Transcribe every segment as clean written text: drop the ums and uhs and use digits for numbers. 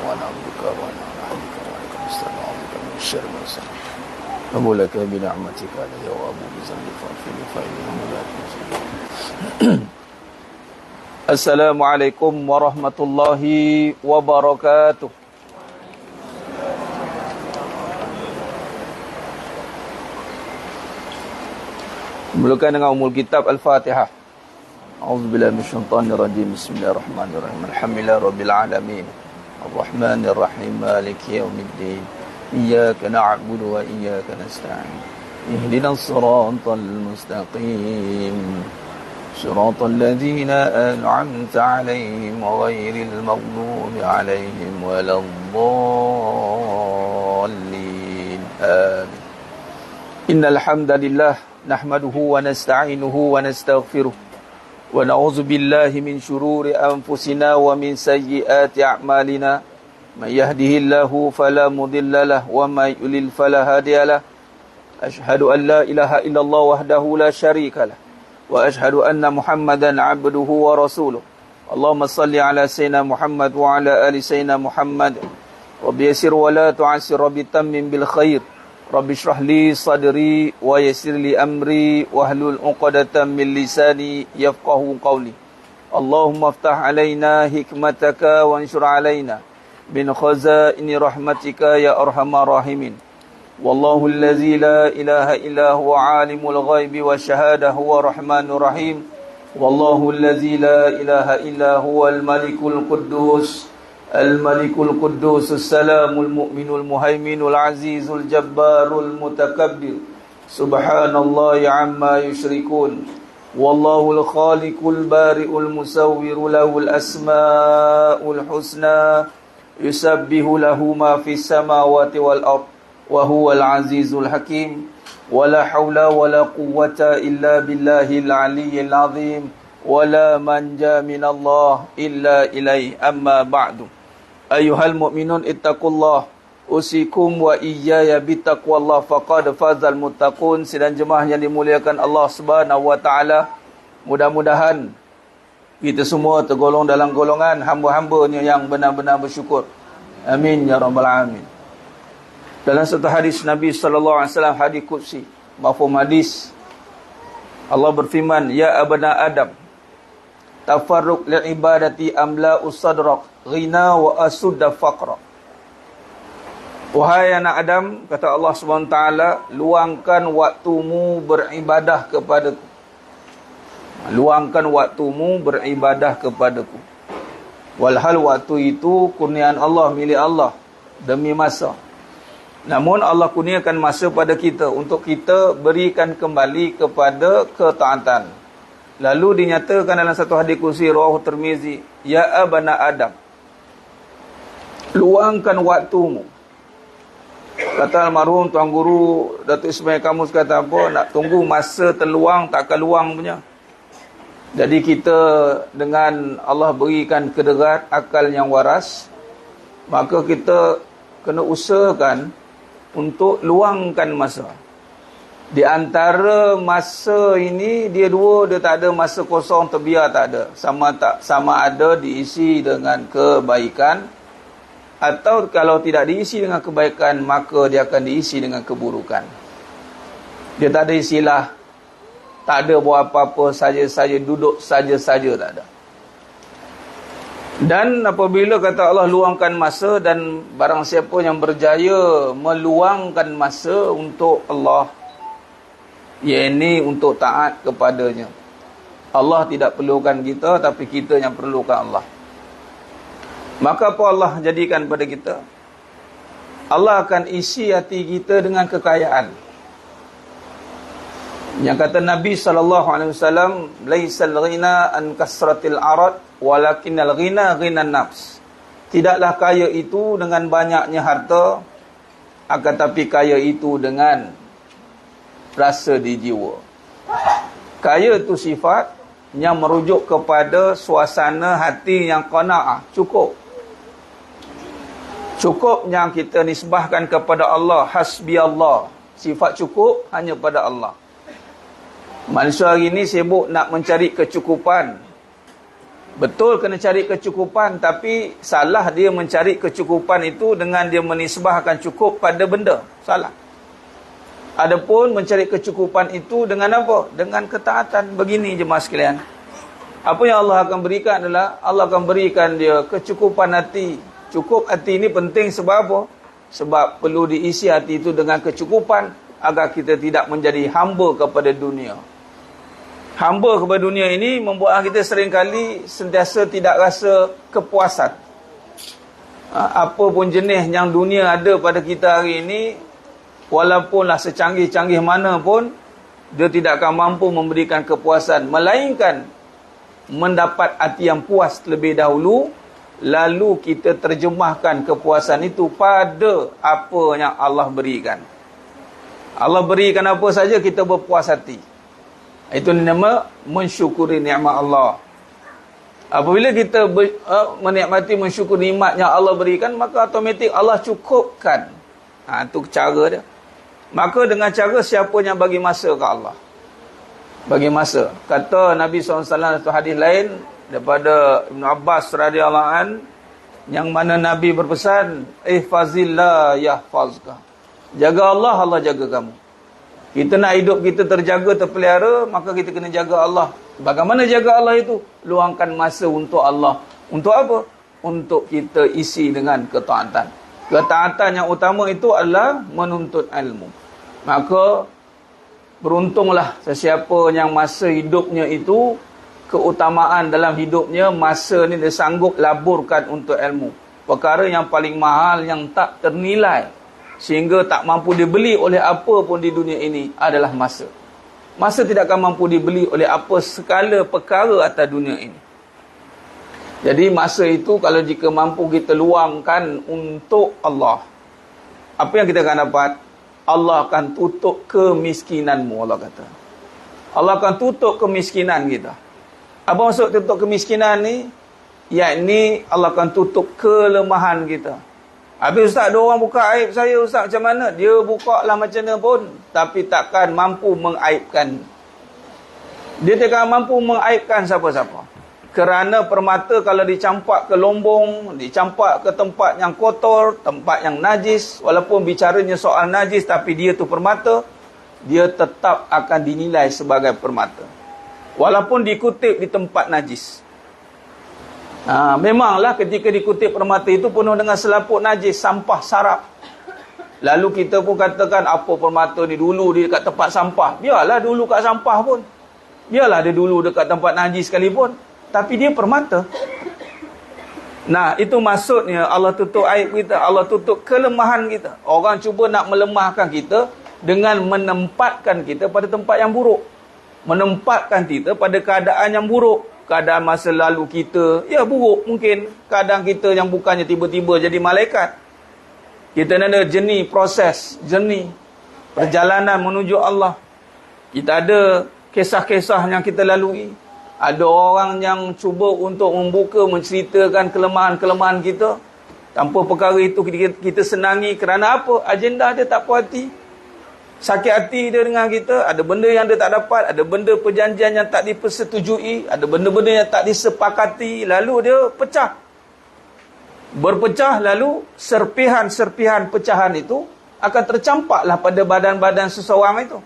ونعبدك ونعبدك ونعبدك ونستعينك من شر ما صنعت أبو لك بنعمتك علي وأبو بذنبي فاغفر لي فإنه لا يغفر. Assalamualaikum warahmatullahi wabarakatuh. Mulakan dengan umul kitab Al-Fatihah. A'udzubillahi minasyaitonir rajim. Bismillahirrahmanirrahim. Alhamdulillahi rabbil alamin. Arrahmanir rahim. Maliki yaumiddin. Iyyaka na'budu wa iyyaka nasta'in. Ihdinas siratal mustaqim. صراط الذين أنعمت عليهم غير المغضوب عليهم ولا الضالين آمين. إن الحمد لله نحمده ونستعينه ونستغفره ونعوذ بالله من شرور أنفسنا ومن سيئات أعمالنا. من يهده الله فلا مضل له ومن يضلل فلا هادي له. أشهد أن لا إله إلا الله وحده لا شريك له وأشهد أن محمدا عبده ورسوله. اللهم صل على سيدنا محمد وعلى آل سيدنا محمد. رب يسر ولا تعسر، رب تمم بالخير. رب اشرح لي صدري ويسر لي أمري واحلل عقدة من لساني يفقه قولي. اللهم افتح علينا حكمتك وانشر علينا من خزائن رحمتك يا أرحم الراحمين. والله الذي لا إله إلا هو عالم الغيب والشهادة هو الرحمن الرحيم. والله الذي لا إله إلا هو الملك القدوس السلام المؤمن المهيمن العزيز الجبار المتكبر. سبحان الله عما يشركون. والله الخالق البارئ المصور له الأسماء الحسنى يسبح له ما في السماوات والأرض وهو العزيز الحكيم. ولا حول ولا قوة إلا بالله العلي العظيم. ولا منجا من الله إلا إليه. أما بعد. أيها المؤمنون اتقوا الله. Usikum wa iyaya bitaqwallah faqad fazal muttaqun. Sidang jemaah yang dimuliakan Allah Subhanahu wa taala, mudah-mudahan kita semua tergolong dalam golongan hamba-hambanya yang benar-benar bersyukur. Amin ya rabbal alamin. Dalam satu hadis Nabi sallallahu alaihi wasallam, hadis qudsi, mafhum hadis, Allah berfirman, ya abna adam, tafarruq li ibadati amla usadrak ghina wa asudda faqra. Wahai anak Adam, kata Allah Subhanahu wa taala, luangkan waktumu beribadah kepadaku. Luangkan waktumu beribadah kepadaku. Walhal waktu itu kurniaan Allah, milik Allah, demi masa. Namun Allah kurniakan masa pada kita untuk kita berikan kembali kepada ketaatan. Lalu dinyatakan dalam satu hadis qudsi riwayat Tirmizi, ya abna Adam, luangkan waktumu. Kata almarhum Tuan Guru Datuk Ismail Kamus, kata apa, nak tunggu masa terluang takkan luang punya. Jadi kita dengan Allah berikan kederat akal yang waras, maka kita kena usahakan untuk luangkan masa. Di antara masa ini, dia tak ada masa kosong terbiar, tak ada. Sama ada diisi dengan kebaikan, atau kalau tidak diisi dengan kebaikan, maka dia akan diisi dengan keburukan. Dia tak ada istilah, tak ada buat apa-apa, saja-saja duduk, saja-saja, tak ada. Dan apabila kata Allah luangkan masa, dan barang siapa yang berjaya meluangkan masa untuk Allah, iaitu untuk taat kepadanya, Allah tidak perlukan kita, tapi kita yang perlukan Allah. Maka apa Allah jadikan pada kita? Allah akan isi hati kita dengan kekayaan. Yang kata Nabi SAW, laisal ghina an kasratil arad, walakinnal ghina ghinan nafs. Tidaklah kaya itu dengan banyaknya harta, akan tapi kaya itu dengan rasa di jiwa. Kaya itu sifat yang merujuk kepada suasana hati yang qanaah, cukup. Cukup yang kita nisbahkan kepada Allah, hasbi Allah. Sifat cukup hanya pada Allah. Manusia hari ini sibuk nak mencari kecukupan. Betul kena cari kecukupan, tapi salah dia mencari kecukupan itu dengan dia menisbahkan cukup pada benda. Salah. Adapun mencari kecukupan itu dengan apa? Dengan ketaatan. Begini jemaah sekalian. Apa yang Allah akan berikan adalah Allah akan berikan dia kecukupan hati. Cukup hati ini penting sebab apa? Sebab perlu diisi hati itu dengan kecukupan agar kita tidak menjadi hamba kepada dunia. Hamba kepada dunia ini membuat kita seringkali sentiasa tidak rasa kepuasan. Apa pun jenis yang dunia ada pada kita hari ini, walaupunlah secanggih-canggih mana pun, dia tidak akan mampu memberikan kepuasan. Melainkan mendapat hati yang puas terlebih dahulu, lalu kita terjemahkan kepuasan itu pada apa yang Allah berikan. Allah berikan apa saja, kita berpuas hati. Itu nama mensyukuri nikmat Allah. Apabila kita menikmati mensyukuri nikmat yang Allah berikan, maka automatik Allah cukupkan. Itu cara dia. Maka dengan cara siapa yang bagi masa ke Allah? Bagi masa. Kata Nabi SAW satu hadis lain daripada Ibn Abbas radhiyallahu an, yang mana Nabi berpesan, ihfazillah yahfazka. Jaga Allah, Allah jaga kamu. Kita nak hidup kita terjaga, terpelihara, maka kita kena jaga Allah. Bagaimana jaga Allah itu? Luangkan masa untuk Allah. Untuk apa? Untuk kita isi dengan ketaatan. Ketaatan yang utama itu adalah menuntut ilmu. Maka beruntunglah sesiapa yang masa hidupnya itu, keutamaan dalam hidupnya, masa ni dia sanggup laburkan untuk ilmu. Perkara yang paling mahal, yang tak ternilai, sehingga tak mampu dibeli oleh apa pun di dunia ini adalah masa. Masa tidak akan mampu dibeli oleh apa segala perkara atas dunia ini. Jadi masa itu kalau jika mampu kita luangkan untuk Allah, apa yang kita akan dapat? Allah akan tutup kemiskinanmu, Allah kata. Allah akan tutup kemiskinan kita. Apa maksud tutup kemiskinan ni? Yakni Allah akan tutup kelemahan kita. Habis ustaz, ada orang buka aib saya ustaz, macam mana? Dia buka lah macam mana pun, tapi takkan mampu mengaibkan. Dia takkan mampu mengaibkan siapa-siapa. Kerana permata kalau dicampak ke lombong, dicampak ke tempat yang kotor, tempat yang najis, walaupun bicaranya soal najis, tapi dia tu permata, dia tetap akan dinilai sebagai permata. Walaupun dikutip di tempat najis. Memanglah ketika dikutip permata itu penuh dengan selaput najis, sampah sarap. Lalu kita pun katakan, apa permata ni dulu dia dekat tempat sampah. Biarlah dulu kat sampah pun. Biarlah dia dulu dekat tempat najis sekalipun. Tapi dia permata. Nah, itu maksudnya Allah tutup aib kita, Allah tutup kelemahan kita. Orang cuba nak melemahkan kita dengan menempatkan kita pada tempat yang buruk. Menempatkan kita pada keadaan yang buruk. Keadaan masa lalu kita, ya buruk mungkin. Keadaan kita yang bukannya tiba-tiba jadi malaikat. Kita ada jernih proses, jernih perjalanan menuju Allah. Kita ada kisah-kisah yang kita lalui. Ada orang yang cuba untuk membuka, menceritakan kelemahan-kelemahan kita. Tanpa perkara itu kita senangi. Kerana apa? Agenda dia tak puas hati. Sakit hati dia dengan kita. Ada benda yang dia tak dapat. Ada benda perjanjian yang tak dipersetujui. Ada benda-benda yang tak disepakati. Lalu dia pecah. Berpecah, lalu serpihan-serpihan pecahan itu akan tercampaklah pada badan-badan seseorang itu.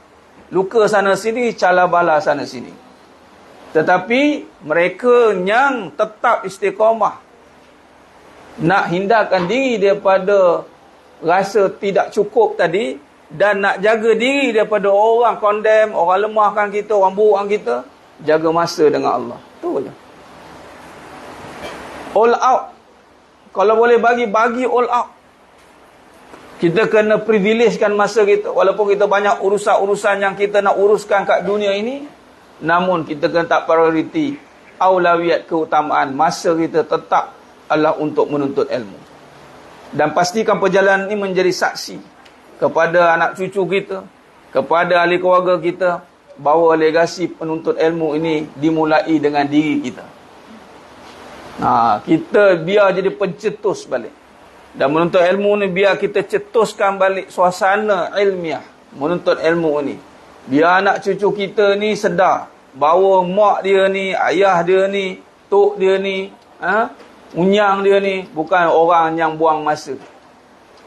Luka sana sini, cala bala sana sini. Tetapi mereka yang tetap istiqamah, nak hindarkan diri daripada rasa tidak cukup tadi, dan nak jaga diri daripada orang condemn, orang lemahkan kita, orang burukkan kita, jaga masa dengan Allah. Tu je. All out. Kalau boleh bagi all out. Kita kena privilegekan masa kita. Walaupun kita banyak urusan-urusan yang kita nak uruskan kat dunia ini, namun kita kena tak prioriti. Aulawiyat, keutamaan. Masa kita tetap adalah untuk menuntut ilmu. Dan pastikan perjalanan ini menjadi saksi kepada anak cucu kita, kepada ahli keluarga kita, bahawa legasi penuntut ilmu ini dimulai dengan diri kita. Kita biar jadi pencetus balik. Dan menuntut ilmu ni biar kita cetuskan balik suasana ilmiah menuntut ilmu ni. Biar anak cucu kita ni sedar bahawa mak dia ni, ayah dia ni tok dia ni, unyang dia ni bukan orang yang buang masa.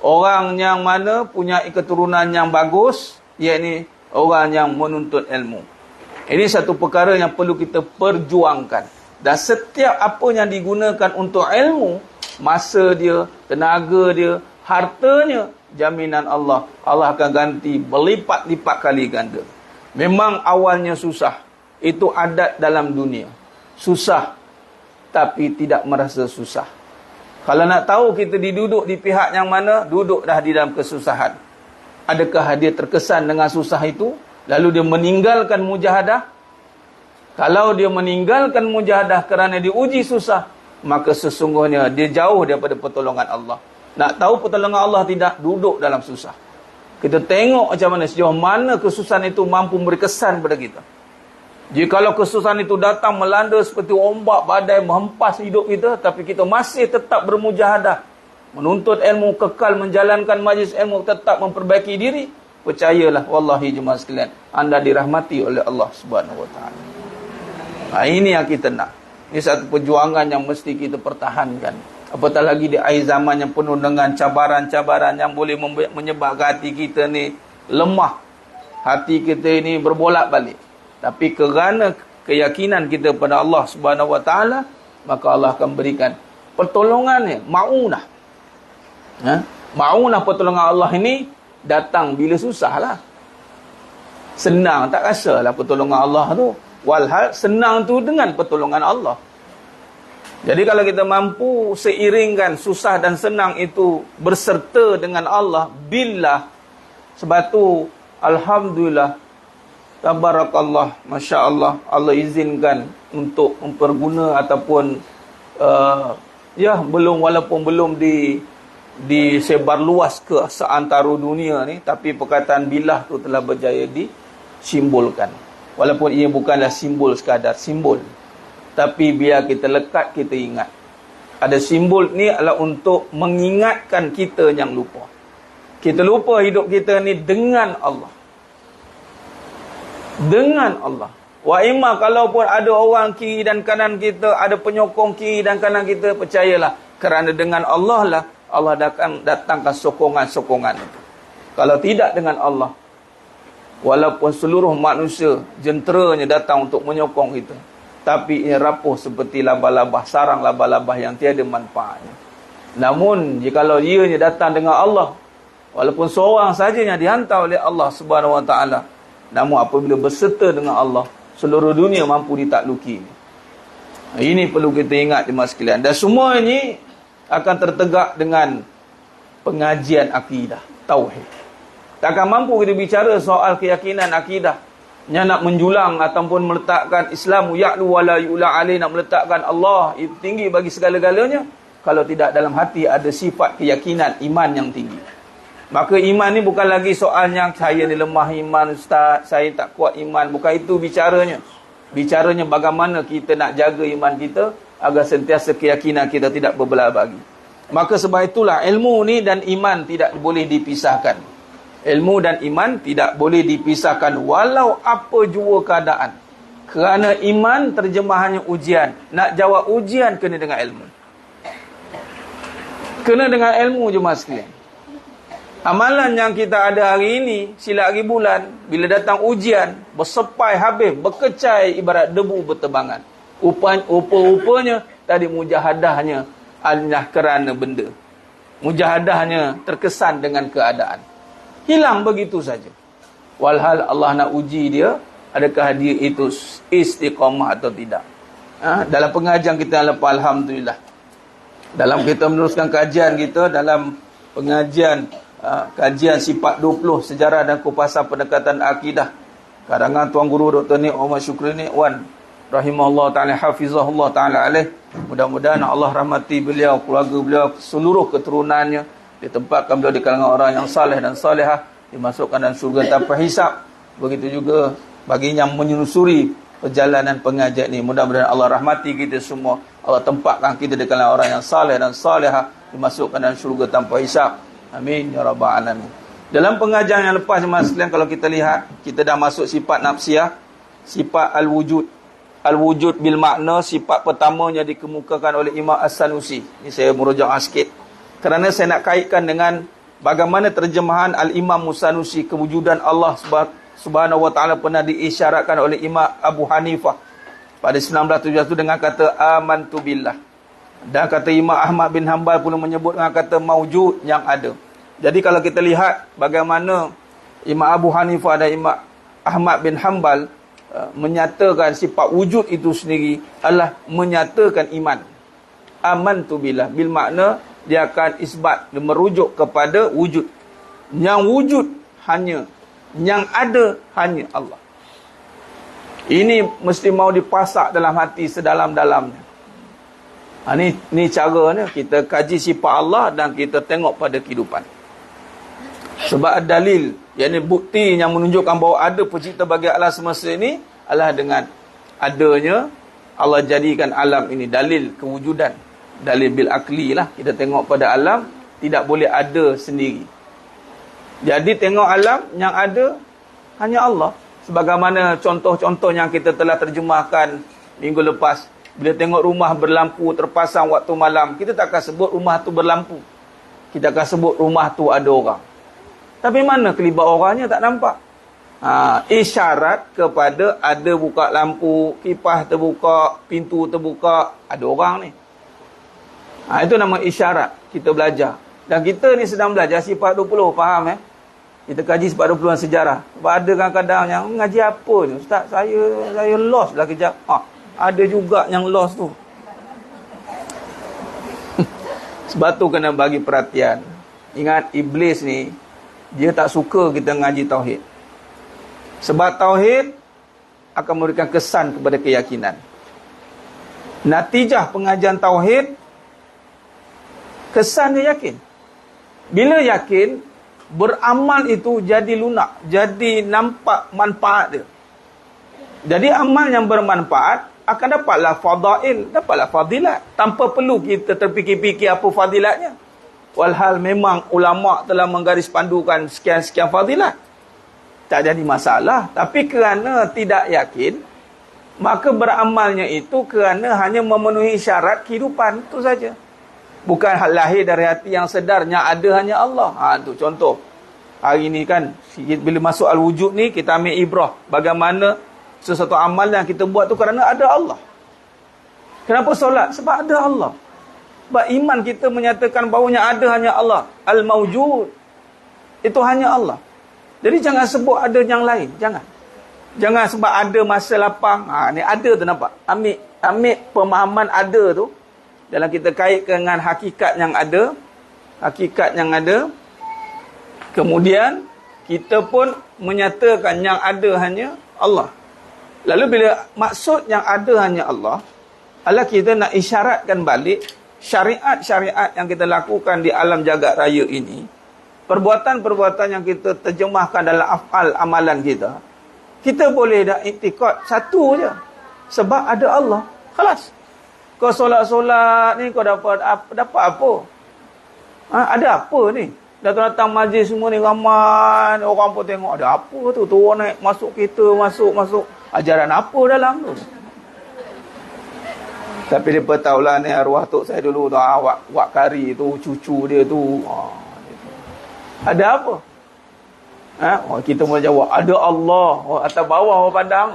Orang yang mana punya keturunan yang bagus, iaitu orang yang menuntut ilmu. Ini satu perkara yang perlu kita perjuangkan. Dan setiap apa yang digunakan untuk ilmu, masa dia, tenaga dia, hartanya, jaminan Allah, Allah akan ganti berlipat-lipat kali ganda. Memang awalnya susah. Itu adat dalam dunia. Susah, tapi tidak merasa susah. Kalau nak tahu kita diduduk di pihak yang mana, duduk dah di dalam kesusahan. Adakah dia terkesan dengan susah itu, lalu dia meninggalkan mujahadah? Kalau dia meninggalkan mujahadah kerana diuji susah, maka sesungguhnya dia jauh daripada pertolongan Allah. Nak tahu pertolongan Allah tidak? Duduk dalam susah. Kita tengok macam mana, sejauh mana kesusahan itu mampu memberi kesan pada kita. Jikalau kesusahan itu datang melanda seperti ombak badai menghempas hidup kita, tapi kita masih tetap bermujahadah, menuntut ilmu, kekal menjalankan majlis ilmu, tetap memperbaiki diri, percayalah wallahi jemaah sekalian, anda dirahmati oleh Allah Subhanahu wa taala. Ini yang kita nak. Ini satu perjuangan yang mesti kita pertahankan. Apatah lagi di akhir zaman yang penuh dengan cabaran-cabaran yang boleh menyebabkan hati kita ni lemah. Hati kita ini berbolak-balik. Tapi kerana keyakinan kita pada Allah Subhanahu wa taala, maka Allah akan berikan pertolongannya, maunah. Maunah pertolongan Allah ini datang bila susahlah. Senang tak rasalah pertolongan Allah tu. Walhal senang tu dengan pertolongan Allah. Jadi kalau kita mampu seiringkan susah dan senang itu berserta dengan Allah, billah, sebab tu alhamdulillah, tabarakallah, masya Allah, Allah izinkan untuk memperguna ataupun walaupun belum disebar luas ke seantero dunia ni, tapi perkataan billah tu telah berjaya disimbolkan. Walaupun ia bukanlah simbol sekadar simbol, tapi biar kita lekat, kita ingat. Ada simbol ni adalah untuk mengingatkan kita yang lupa. Kita lupa hidup kita ni dengan Allah. Dengan Allah. Wa imma kalaupun ada orang kiri dan kanan kita, ada penyokong kiri dan kanan kita, percayalah, kerana dengan Allah lah Allah akan datangkan sokongan-sokongan itu. Kalau tidak dengan Allah, walaupun seluruh manusia jenteranya datang untuk menyokong kita, tapi ia rapuh seperti labah-labah, sarang labah-labah yang tiada manfaatnya. Namun jikalau ianya datang dengan Allah, walaupun seorang saja yang dihantar oleh Allah Subhanahu wa taala, namun apabila berserta dengan Allah, seluruh dunia mampu ditakluki. Ini perlu kita ingat jemaah sekalian. Dan semua ini akan tertegak dengan pengajian akidah, tauhid. Takkan mampu kita bicara soal keyakinan akidah yang nak menjulang ataupun meletakkan Islamu ya'lu wa la yu'la alaih, nak meletakkan Allah itu tinggi bagi segala-galanya, kalau tidak dalam hati ada sifat keyakinan iman yang tinggi. Maka iman ni bukan lagi soal yang saya ni lemah iman ustaz, saya tak kuat iman, bukan itu bicaranya. Bicaranya bagaimana kita nak jaga iman kita agar sentiasa keyakinan kita tidak berbelah bagi. Maka sebab itulah ilmu ni dan iman tidak boleh dipisahkan. Ilmu dan iman tidak boleh dipisahkan walau apa jua keadaan. Kerana iman terjemahannya ujian. Nak jawab ujian kena dengan ilmu. Kena dengan ilmu jemaah sekalian. Amalan yang kita ada hari ini, silat hari bulan, bila datang ujian, bersepai habis, berkecai ibarat debu berterbangan. Rupa-rupanya tadi mujahadahnya hanya kerana benda. Mujahadahnya terkesan dengan keadaan. Hilang begitu saja. Walhal Allah nak uji dia, adakah dia itu istiqamah atau tidak. Dalam pengajian kita lepas, alhamdulillah, dalam kita meneruskan kajian kita, dalam pengajian kajian sifat 20 sejarah dan kupasan pendekatan akidah, karangan Tuan Guru Dr. Nik Omar Syukri Nik Wan rahimahullah ta'ala, hafizahullah ta'ala alaih. Mudah-mudahan Allah rahmati beliau, keluarga beliau, seluruh keturunannya, ditempatkan beliau di kalangan orang yang saleh dan salehah, dimasukkan dalam syurga tanpa hisap. Begitu juga bagi yang menyusuri perjalanan pengajian ini, mudah-mudahan Allah rahmati kita semua, Allah tempatkan kita di kalangan orang yang saleh dan salehah, dimasukkan dalam syurga tanpa hisap. Amin ya rabbal alamin. Dalam pengajian yang lepas jemaah sekalian, kalau kita lihat, kita dah masuk sifat nafsiyah, sifat al-wujud. Al-Wujud bil makna, sifat pertamanya dikemukakan oleh Imam As-Sanusi. Ini saya merujuk sikit. Kerana saya nak kaitkan dengan bagaimana terjemahan Al-Imam As-Sanusi kewujudan Allah Subhanahu wa taala pernah diisyaratkan oleh Imam Abu Hanifah pada 1971 dengan kata amantu billah. Dan kata Imam Ahmad bin Hanbal pun menyebut dengan kata maujud, yang ada. Jadi kalau kita lihat bagaimana Imam Abu Hanifah dan Imam Ahmad bin Hanbal menyatakan sifat wujud itu sendiri adalah menyatakan iman. Amantu billah, bil makna dia akan isbat, dia merujuk kepada wujud. Yang wujud hanya, yang ada hanya Allah. Ini mesti mau dipasak dalam hati sedalam-dalamnya. Ni caranya kita kaji sifat Allah dan kita tengok pada kehidupan. Sebab dalil, yakni bukti yang menunjukkan bahawa ada pencipta bagi alam semesta ini adalah dengan adanya Allah jadikan alam ini, dalil kewujudan. Dalil bil akli lah. Kita tengok pada alam, tidak boleh ada sendiri. Jadi tengok alam, yang ada hanya Allah. Sebagaimana contoh-contoh yang kita telah terjemahkan minggu lepas. Bila tengok rumah berlampu terpasang waktu malam, kita tak akan sebut rumah tu berlampu. Kita akan sebut rumah tu ada orang. Tapi mana kelibat orangnya tak nampak. Isyarat kepada ada buka lampu, kipas terbuka, pintu terbuka, ada orang ni. Itu nama isyarat. Kita belajar. Dan kita ni sedang belajar sifat 20, faham Kita kaji sifat 20 sejarah. Sebab ada kadang-kadang yang ngaji apa ni? Ustaz, saya lost lah kejap. Ada juga yang lost tu. Sebab tu kena bagi perhatian. Ingat, iblis ni, dia tak suka kita ngaji tauhid. Sebab tauhid akan memberikan kesan kepada keyakinan. Natijah pengajian tauhid, kesan dia yakin. Bila yakin, beramal itu jadi lunak, jadi nampak manfaat dia. Jadi amal yang bermanfaat akan dapatlah fadail, dapatlah fadilat, tanpa perlu kita terfikir-fikir apa fadilatnya. Walhal memang ulama telah menggaris pandukan sekian-sekian fadilat, tak jadi masalah. Tapi kerana tidak yakin, maka beramalnya itu kerana hanya memenuhi syarat kehidupan, itu saja. Bukan hal lahir dari hati yang sedarnya ada hanya Allah. Itu contoh. Hari ini kan, bila masuk al-wujud ni, kita ambil ibrah. Bagaimana sesuatu amal yang kita buat tu kerana ada Allah. Kenapa solat? Sebab ada Allah. Sebab iman kita menyatakan bahawa yang ada hanya Allah. Al-mawjud. Itu hanya Allah. Jadi jangan sebut ada yang lain. Jangan sebab ada masa lapang. Ni ada tu nampak. Ambil pemahaman ada tu. Dalam kita kaitkan dengan hakikat yang ada. Hakikat yang ada. Kemudian, kita pun menyatakan yang ada hanya Allah. Lalu bila maksud yang ada hanya Allah, adalah kita nak isyaratkan balik syariat-syariat yang kita lakukan di alam jagat raya ini, perbuatan-perbuatan yang kita terjemahkan dalam af'al amalan kita, kita boleh dah iktikad satu je. Sebab ada Allah. Khalas. Kau solat-solat ni, kau dapat apa? Ada apa ni? Datang-datang majlis semua ni ramai, orang pun tengok ada apa tu. Turun naik, masuk kereta, masuk. Ajaran apa dalam tu? Tapi mereka tahulah ni arwah tok saya dulu tu, wak kari tu, cucu dia tu. Ada apa? Kita mau jawab, ada Allah. Atas bawah orang pandang.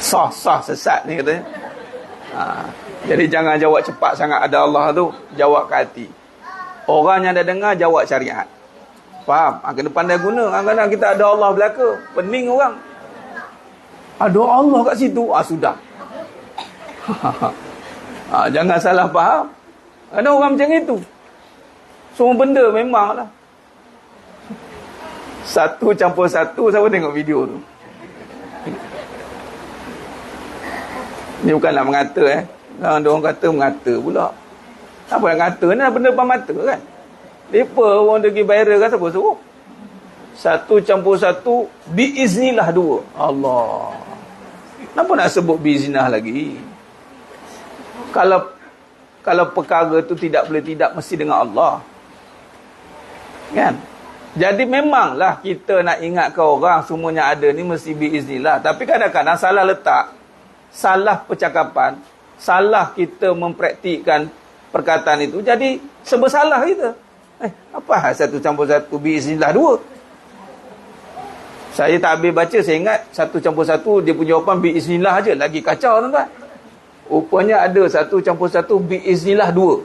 Sah sesat ni katanya. Jadi jangan jawab cepat sangat ada Allah tu. Jawab ke hati. Orang yang dah dengar jawab syariat. Faham? Kena pandai guna. Kadang-kadang kita ada Allah belaka. Pening orang. Ada Allah kat situ. Sudah. Jangan salah faham. Ada orang macam itu. Semua benda memanglah. Satu campur satu. Siapa tengok video tu? Ni bukan nak mengata Ada orang kata mengata pula. Apa yang kata ni benda depan mata kan? Mereka orang pergi viral kan, siapa suruh? Satu campur satu, biiznillah dua. Allah. Kenapa nak sebut biiznillah lagi? Kalau perkara tu tidak boleh tidak, mesti dengan Allah. Kan? Jadi memanglah kita nak ingatkan orang semuanya ada ni mesti biiznillah. Tapi kadang-kadang salah letak, salah percakapan, salah kita mempraktikkan perkataan itu, jadi sebersalah kita. Apa 1+1 biiznillah 2? Saya tak habis baca, saya ingat 1+1 dia punya jawapan biiznillah aja, lagi kacau tuan-tuan. Rupanya ada 1+1 biiznillah 2.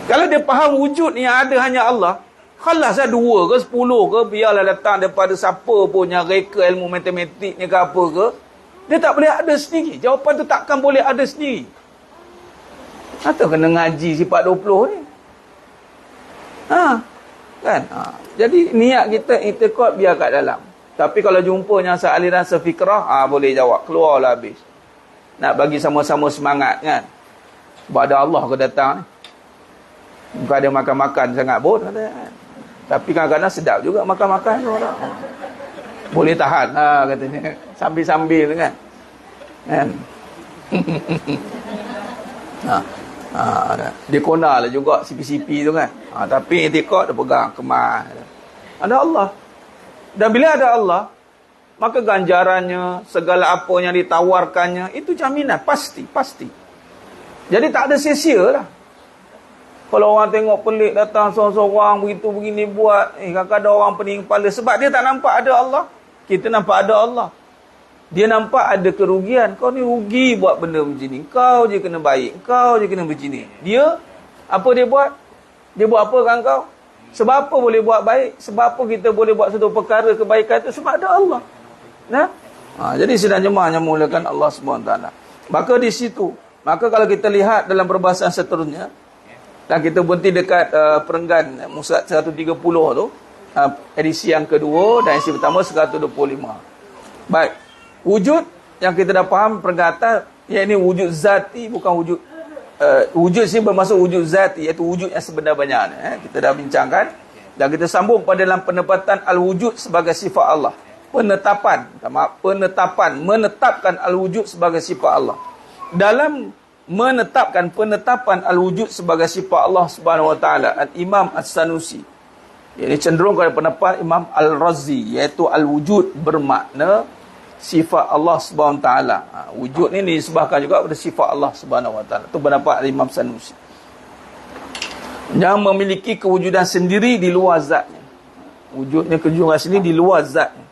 Kalau dia faham wujud ni yang ada hanya Allah, khalas lah 2 ke 10 ke, biarlah datang daripada siapa pun yang reka ilmu matematik ni ke apa ke, dia tak boleh ada sendiri. Jawapan tu takkan boleh ada sendiri. Atau kena ngaji sifat 20 ni. Kan? Jadi niat kita i'tiqad biar kat dalam. Tapi kalau jumpanya aliran sefikrah, boleh jawab, keluarlah habis. Nak bagi sama-sama semangat kan. Sebab ada Allah ke datang ni. Bukan ada makan-makan sangat pun kan. Tapi kadang-kadang sedap juga makan-makan tu orang. Boleh tahan katanya. Sambil-sambil kan. Dia kona lah juga sipi-sipi tu kan. Tapi i'tiqad dia pegang kemas. Ada Allah. Dan bila ada Allah, maka ganjarannya, segala apa yang ditawarkannya, itu jaminan, pasti. Jadi tak ada sia-sia lah. Kalau orang tengok pelik datang seorang-seorang begitu begini buat, kadang-kadang orang pening kepala sebab dia tak nampak ada Allah. Kita nampak ada Allah. Dia nampak ada kerugian. Kau ni rugi buat benda macam ni. Kau je kena baik, kau je kena begini. Dia apa dia buat? Dia buat apa kan kau? Sebab apa boleh buat baik? Sebab apa kita boleh buat satu perkara kebaikan itu? Sebab ada Allah. Jadi sidang jemaah yang mulakan Allah SWT. Maka di situ, maka kalau kita lihat dalam perbahasan seterusnya, dan kita berhenti dekat perenggan Musad 130 tu, edisi yang kedua dan edisi pertama 125. Baik, wujud yang kita dah faham perkataan, yang ini wujud zati, bukan wujud wujud sini bermaksud wujud zati, iaitu wujud yang sebenar-benarnya. Kita dah bincangkan dan kita sambung pada dalam penempatan al-wujud sebagai sifat Allah. Menetapkan al-wujud sebagai sifat Allah. Dalam menetapkan penetapan al-wujud sebagai sifat Allah Subhanahu wa taala, Al-Imam As-Sanusi, ini cenderung kepada pendapat Imam Al-Razi, iaitu al-wujud bermakna sifat Allah Subhanahu wa taala. Wujud ni disebabkan juga pada sifat Allah Subhanahu wa taala. Itu pendapat Imam Sanusi. Yang memiliki kewujudan sendiri di luar zatnya. Wujudnya kewujudan sendiri di luar zatnya.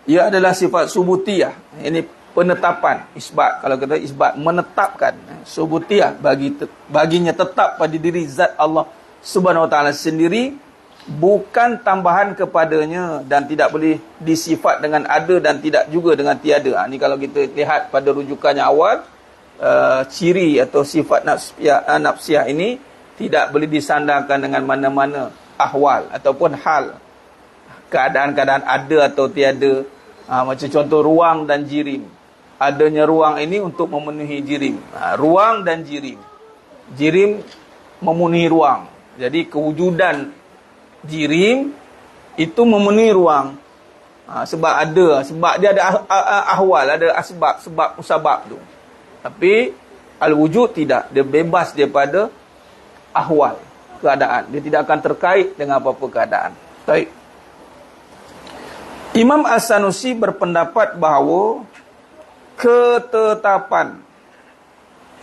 Ia adalah sifat subutiyah. Ini penetapan, isbat. Kalau kata isbat, menetapkan. Subutiyah, baginya tetap pada diri zat Allah Subhanahu wa taala sendiri, bukan tambahan kepadanya, dan tidak boleh disifat dengan ada dan tidak juga dengan tiada. Ini kalau kita lihat pada rujukannya awal, ciri atau sifat nafsiyah ini tidak boleh disandarkan dengan mana-mana ahwal ataupun hal, keadaan-keadaan ada atau tiada. Macam contoh ruang dan jirim. Adanya ruang ini untuk memenuhi jirim. Ruang dan jirim. Jirim memenuhi ruang. Jadi kewujudan jirim itu memenuhi ruang. Sebab dia ada ahwal, ada sebab musabab tu. Tapi al-wujud tidak, dia bebas daripada ahwal, keadaan. Dia tidak akan terkait dengan apa-apa keadaan. Baik. Imam As-Sanusi berpendapat bahawa ketetapan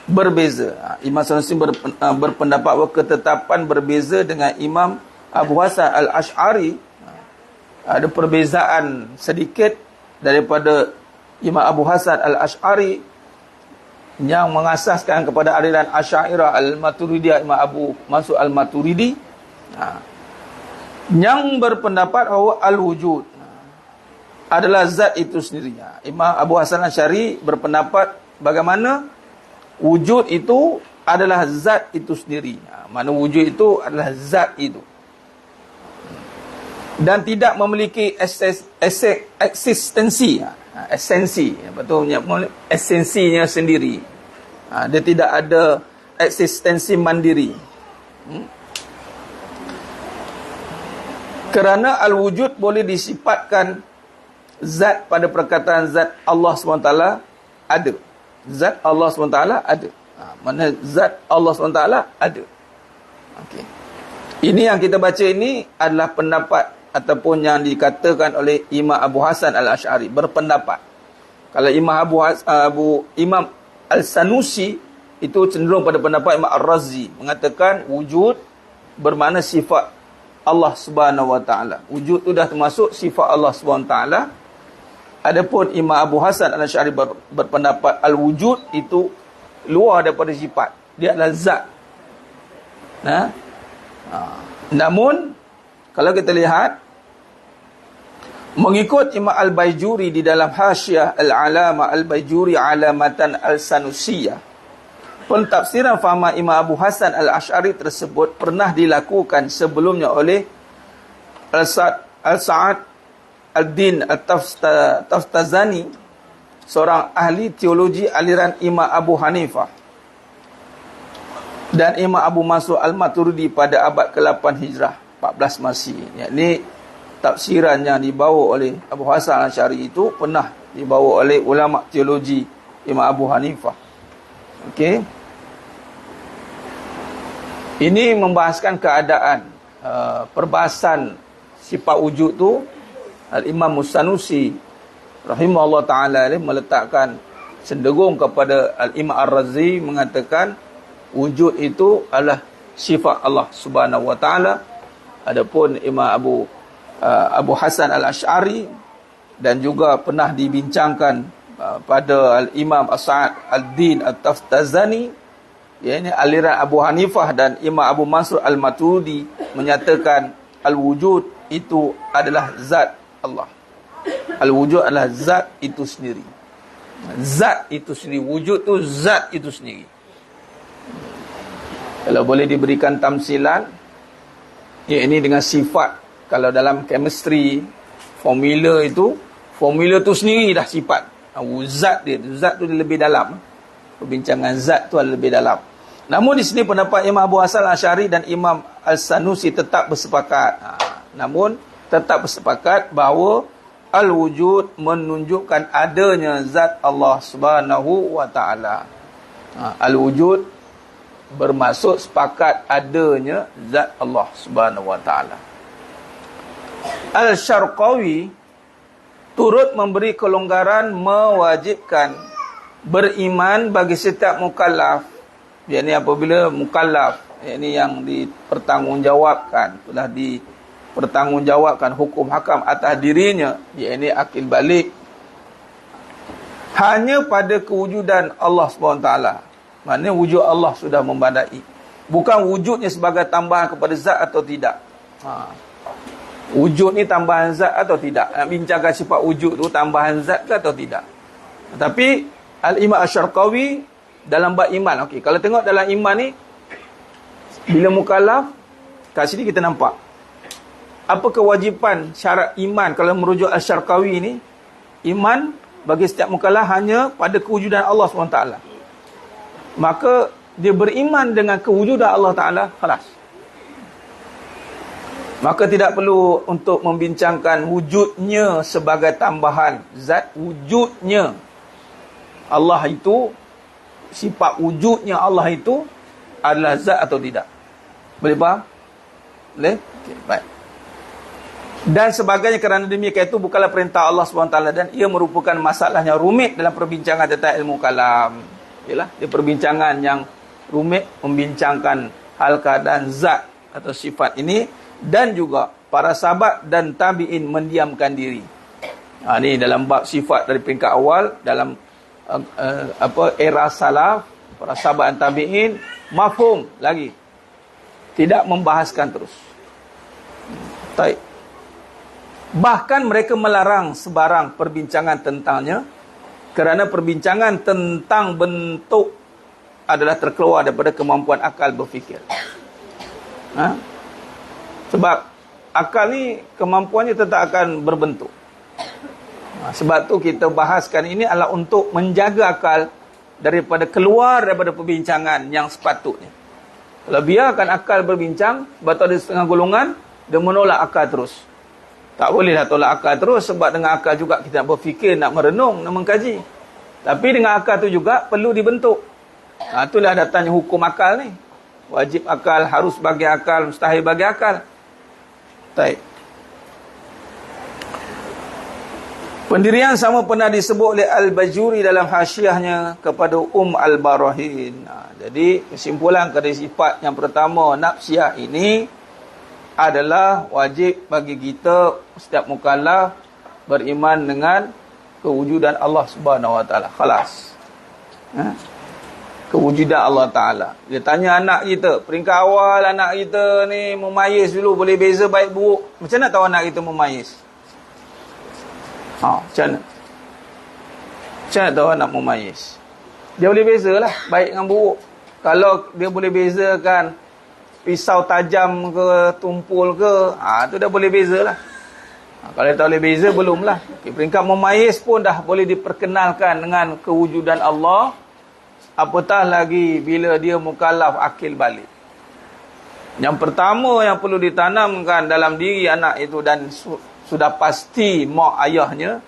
berbeza. Imam As-Sanusi berpendapat bahawa ketetapan berbeza dengan Imam Abu Hasan Al-Ash'ari. Ada perbezaan sedikit daripada Imam Abu Hasan Al-Ash'ari yang mengasaskan kepada aliran Asy'ariyah Al-Maturidiyah, Imam Abu Mansur Al-Maturidi, yang berpendapat bahawa al-wujud adalah zat itu sendiri. Imam Abu Hasan Al-Ash'ari berpendapat bagaimana wujud itu adalah zat itu sendiri. Mana wujud itu adalah zat itu, dan tidak memiliki eksistensi, betulnya esensinya sendiri. Dia tidak ada eksistensi mandiri. Kerana al-wujud boleh disifatkan zat pada perkataan zat Allah SWT ada. Zat Allah SWT ada. Mana zat Allah SWT ada. Okey. Ini yang kita baca ini adalah pendapat ataupun yang dikatakan oleh Imam Abu Hasan Al-Asy'ari, berpendapat. Kalau Imam Al-Sanusi itu cenderung pada pendapat Imam Ar-Razi, mengatakan wujud bermakna sifat Allah Subhanahu Wa Taala. Wujud itu dah termasuk sifat Allah Subhanahu Wa Taala. Adapun Imam Abu Hasan Al-Asy'ari berpendapat al-wujud itu luar daripada sifat. Dia adalah zat. Namun kalau kita lihat mengikut Imam Al-Baijuri di dalam Hasyiah Al-Alama Al-Baijuri Alamatan Al-Sanusiyah, pentafsiran faham Imam Abu Hasan Al-Asy'ari tersebut pernah dilakukan sebelumnya oleh Al-Sa'ad Al-Din Al-Taftazani, seorang ahli teologi aliran Imam Abu Hanifah, dan Imam Abu Mansur Al-Maturidi pada abad ke-8 Hijrah 14 Masih. Ini tafsiran yang dibawa oleh Abu Hasan Al-Asy'ari itu pernah dibawa oleh ulama teologi Imam Abu Hanifah. Okey. Ini membahaskan keadaan perbahasan sifat wujud tu. Al-Imam Musanusi rahimahullah ta'ala meletakkan cenderung kepada Al-Imam Ar-Razi, mengatakan wujud itu adalah sifat Allah Subhanahu Wa Ta'ala. Adapun Imam Abu Hasan Al-Asy'ari dan juga pernah dibincangkan pada Al-Imam As-Sa'ad Al-Din Al-Taftazani, iaitu aliran Abu Hanifah, dan Imam Abu Mansur Al-Maturidi menyatakan al-wujud itu adalah zat Allah. Al-wujud adalah zat itu sendiri. Zat itu sendiri. Wujud tu zat itu sendiri. Kalau boleh diberikan tamsilan, ini dengan sifat. Kalau dalam chemistry, formula tu sendiri dah sifat. Zat dia, zat tu dia lebih dalam. Perbincangan zat tu lebih dalam. Namun di sini pendapat Imam Abu Hasan Al-Asy'ari dan Imam Al-Sanusi tetap bersepakat. Tetap bersepakat bahawa al-wujud menunjukkan adanya zat Allah Subhanahu Wa Ta'ala. Al-wujud bermaksud sepakat adanya zat Allah Subhanahu Wa Ta'ala. Al-Syarqawi turut memberi kelonggaran mewajibkan beriman bagi setiap mukallaf, yakni apabila mukallaf, yakni yang dipertanggungjawabkan, telah dipertanggungjawabkan hukum hakam atas dirinya, yakni akil balik, hanya pada kewujudan Allah SWT. Maknanya wujud Allah sudah membadai, bukan wujudnya sebagai tambahan kepada zat atau tidak. Wujud ni tambahan zat atau tidak. Nak bincangkan sifat wujud tu tambahan zat ke atau tidak. Tapi Al-Imam Asy-Syarqawi dalam bab iman, okey, kalau tengok dalam iman ni, bila mukallaf, kat sini kita nampak apa kewajipan syarat iman. Kalau merujuk Asy-Syarqawi ni, iman bagi setiap mukallaf hanya pada kewujudan Allah SWT. Maka dia beriman dengan kewujudan Allah Ta'ala, khalas. Maka tidak perlu untuk membincangkan wujudnya sebagai tambahan zat. Wujudnya Allah itu, sifat wujudnya Allah itu adalah zat atau tidak. Boleh faham? Boleh? Okay, baik. Dan sebagainya, kerana demikian itu bukanlah perintah Allah SWT, dan ia merupakan masalah yang rumit dalam perbincangan tentang ilmu kalam. Yalah, dia perbincangan yang rumit, membincangkan hal keadaan zat atau sifat ini, dan juga para sahabat dan tabi'in mendiamkan diri. Ini dalam bab sifat dari peringkat awal, dalam era salaf, para sahabat dan tabi'in, mafhum lagi, tidak membahaskan terus. Baik. Bahkan mereka melarang sebarang perbincangan tentangnya, kerana perbincangan tentang bentuk adalah terkeluar daripada kemampuan akal berfikir. Sebab akal ni kemampuannya tetap akan berbentuk. Sebab tu kita bahaskan ini adalah untuk menjaga akal daripada keluar daripada perbincangan yang sepatutnya. Kalau biarkan akal berbincang, sebab tu ada setengah golongan, dia menolak akal terus. Tak boleh dah tolak akal terus, sebab dengan akal juga kita nak berfikir, nak merenung, nak mengkaji. Tapi dengan akal tu juga perlu dibentuk. Itulah datangnya hukum akal ni. wajib akal, harus bagi akal, mustahil bagi akal. Baik. Pendirian sama pernah disebut oleh Al-Bajuri dalam hasyiahnya kepada Al-Barahin. Jadi kesimpulan dari sifat yang pertama, nafsiyah ini adalah wajib bagi kita setiap mukallaf beriman dengan kewujudan Allah Subhanahu Wa Taala. Khalas. Kewujudan Allah Taala. Dia tanya anak kita, peringkat awal anak kita ni memayis dulu, boleh beza baik buruk. Macam mana tahu anak kita memayis? Macam mana? Macam mana tahu anak memayis? Dia boleh bezalah baik dengan buruk. Kalau dia boleh bezakan pisau tajam ke, tumpul ke, tu dah boleh bezalah. Kalau dia tak boleh beza, belumlah. Peringkat memayis pun dah boleh diperkenalkan dengan kewujudan Allah. Apatah lagi bila dia mukallaf akil balik. Yang pertama yang perlu ditanamkan dalam diri anak itu, dan sudah pasti mak ayahnya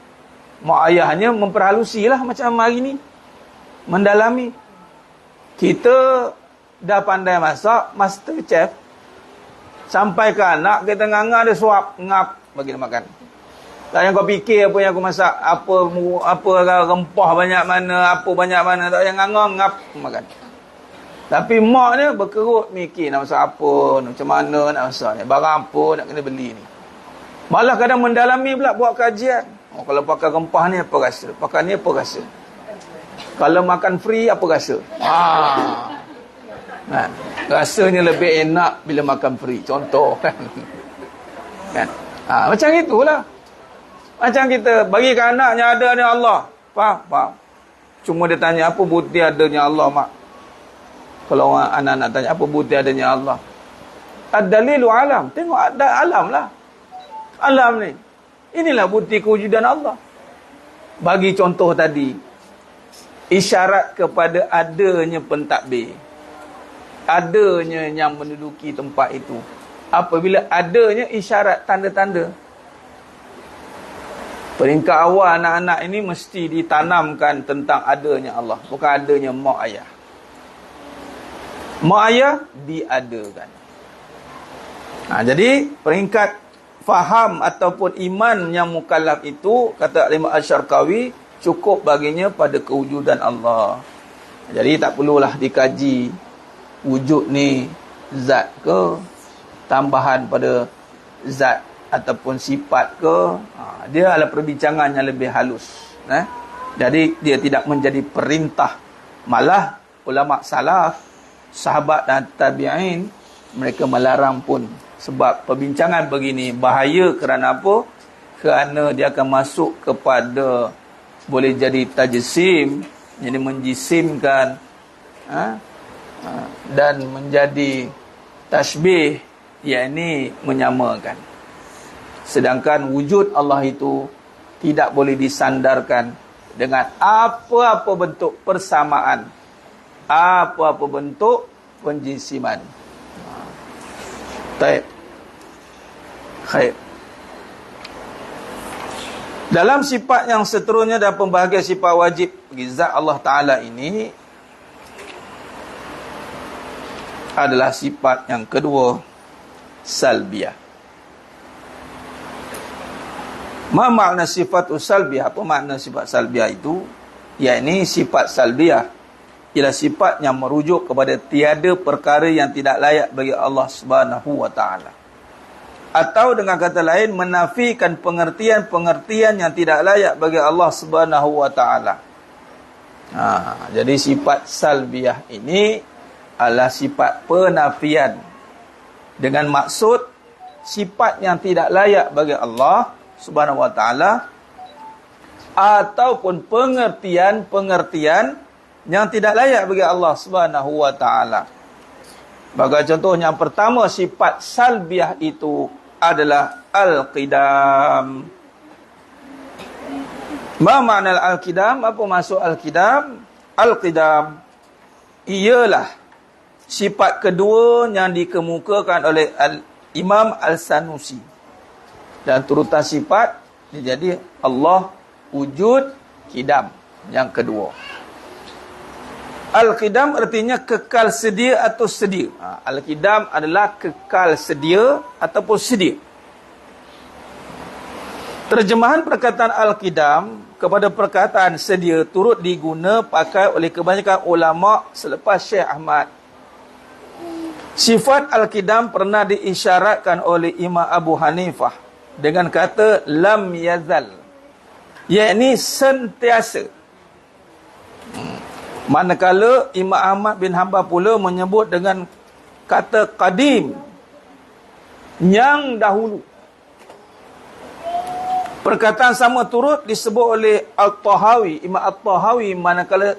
memperhalusilah macam hari ni, mendalami. Kita dah pandai masak, master chef, sampai ke anak kita nganga dia suap ngap bagi dia makan. Tak yang kau fikir apa yang aku masak, apa rempah banyak mana, apa banyak mana, tak yang nganga ngap makan. Tapi mak dia berkerut mikir nak masak apa, macam mana nak masak ni, barang apa nak kena beli ni. Malah kadang mendalami pula, buat kajian. Kalau pakai rempah ni apa rasa? Pakai ni apa rasa? Kalau makan free apa rasa? Rasanya lebih enak bila makan free. Contoh kan. Macam itulah. Macam kita bagi ke anaknya adanya Allah. Faham? Cuma dia tanya apa bukti adanya Allah, mak? Kalau anak-anak tanya apa bukti adanya Allah? Ad-dalilu alam. Tengok ada alam lah. Alam ni, inilah bukti kewujudan Allah. Bagi contoh tadi, isyarat kepada adanya pentadbir, adanya yang menduduki tempat itu. Apabila adanya isyarat, tanda-tanda, peringkat awal anak-anak ini mesti ditanamkan tentang adanya Allah, bukan adanya mak ayah. Mak ayah diadakan. Jadi peringkat faham ataupun iman yang mukallaf itu, kata Imam Asy-Syarqawi, cukup baginya pada kewujudan Allah. Jadi tak perlulah dikaji wujud ni zat ke, tambahan pada zat ataupun sifat ke. Dia adalah perbincangan yang lebih halus. Jadi dia tidak menjadi perintah. Malah ulama salaf, sahabat dan tabi'in, mereka melarang pun. Sebab perbincangan begini bahaya kerana apa? Kerana dia akan masuk kepada, boleh jadi tajsim, jadi menjisimkan, dan menjadi tashbih, yakni menyamakan. Sedangkan wujud Allah itu tidak boleh disandarkan dengan apa-apa bentuk persamaan, apa-apa bentuk penjisiman. Baik. Khair. Dalam sifat yang seterusnya dan pembahagian sifat wajib bagi zat Allah Ta'ala ini adalah sifat yang kedua, salbiyah. Ma makna sifat salbiyah? Apa makna sifat salbiyah itu? Yakni sifat salbiyah ialah sifat yang merujuk kepada tiada perkara yang tidak layak bagi Allah Subhanahu Wa Ta'ala. Atau dengan kata lain, menafikan pengertian-pengertian yang tidak layak bagi Allah Subhanahu Wa Ta'ala. Jadi sifat salbiyah ini adalah sifat penafian, dengan maksud sifat yang tidak layak bagi Allah Subhanahu Wa Ta'ala, ataupun pengertian-pengertian yang tidak layak bagi Allah Subhanahu Wa Ta'ala. Bagi contoh yang pertama, sifat salbiyah itu adalah al-qidam. Ma makna al-qidam? Apa maksud al-qidam? Al-qidam ialah sifat kedua yang dikemukakan oleh Imam Al-Sanusi. Dan turutan sifat jadi Allah wujud, qidam yang kedua. Al-qidam artinya kekal sedia atau sedia. Al-qidam adalah kekal sedia ataupun sedia. Terjemahan perkataan al-qidam kepada perkataan sedia turut diguna pakai oleh kebanyakan ulama selepas Syekh Ahmad. Sifat al-qidam pernah diisyaratkan oleh Imam Abu Hanifah dengan kata lam yazal, yakni sentiasa. Manakala Imam Ahmad bin Hanbal pula menyebut dengan kata qadim, yang dahulu. Perkataan sama turut disebut oleh Al-Tahawi, Imam Al-Tahawi, manakala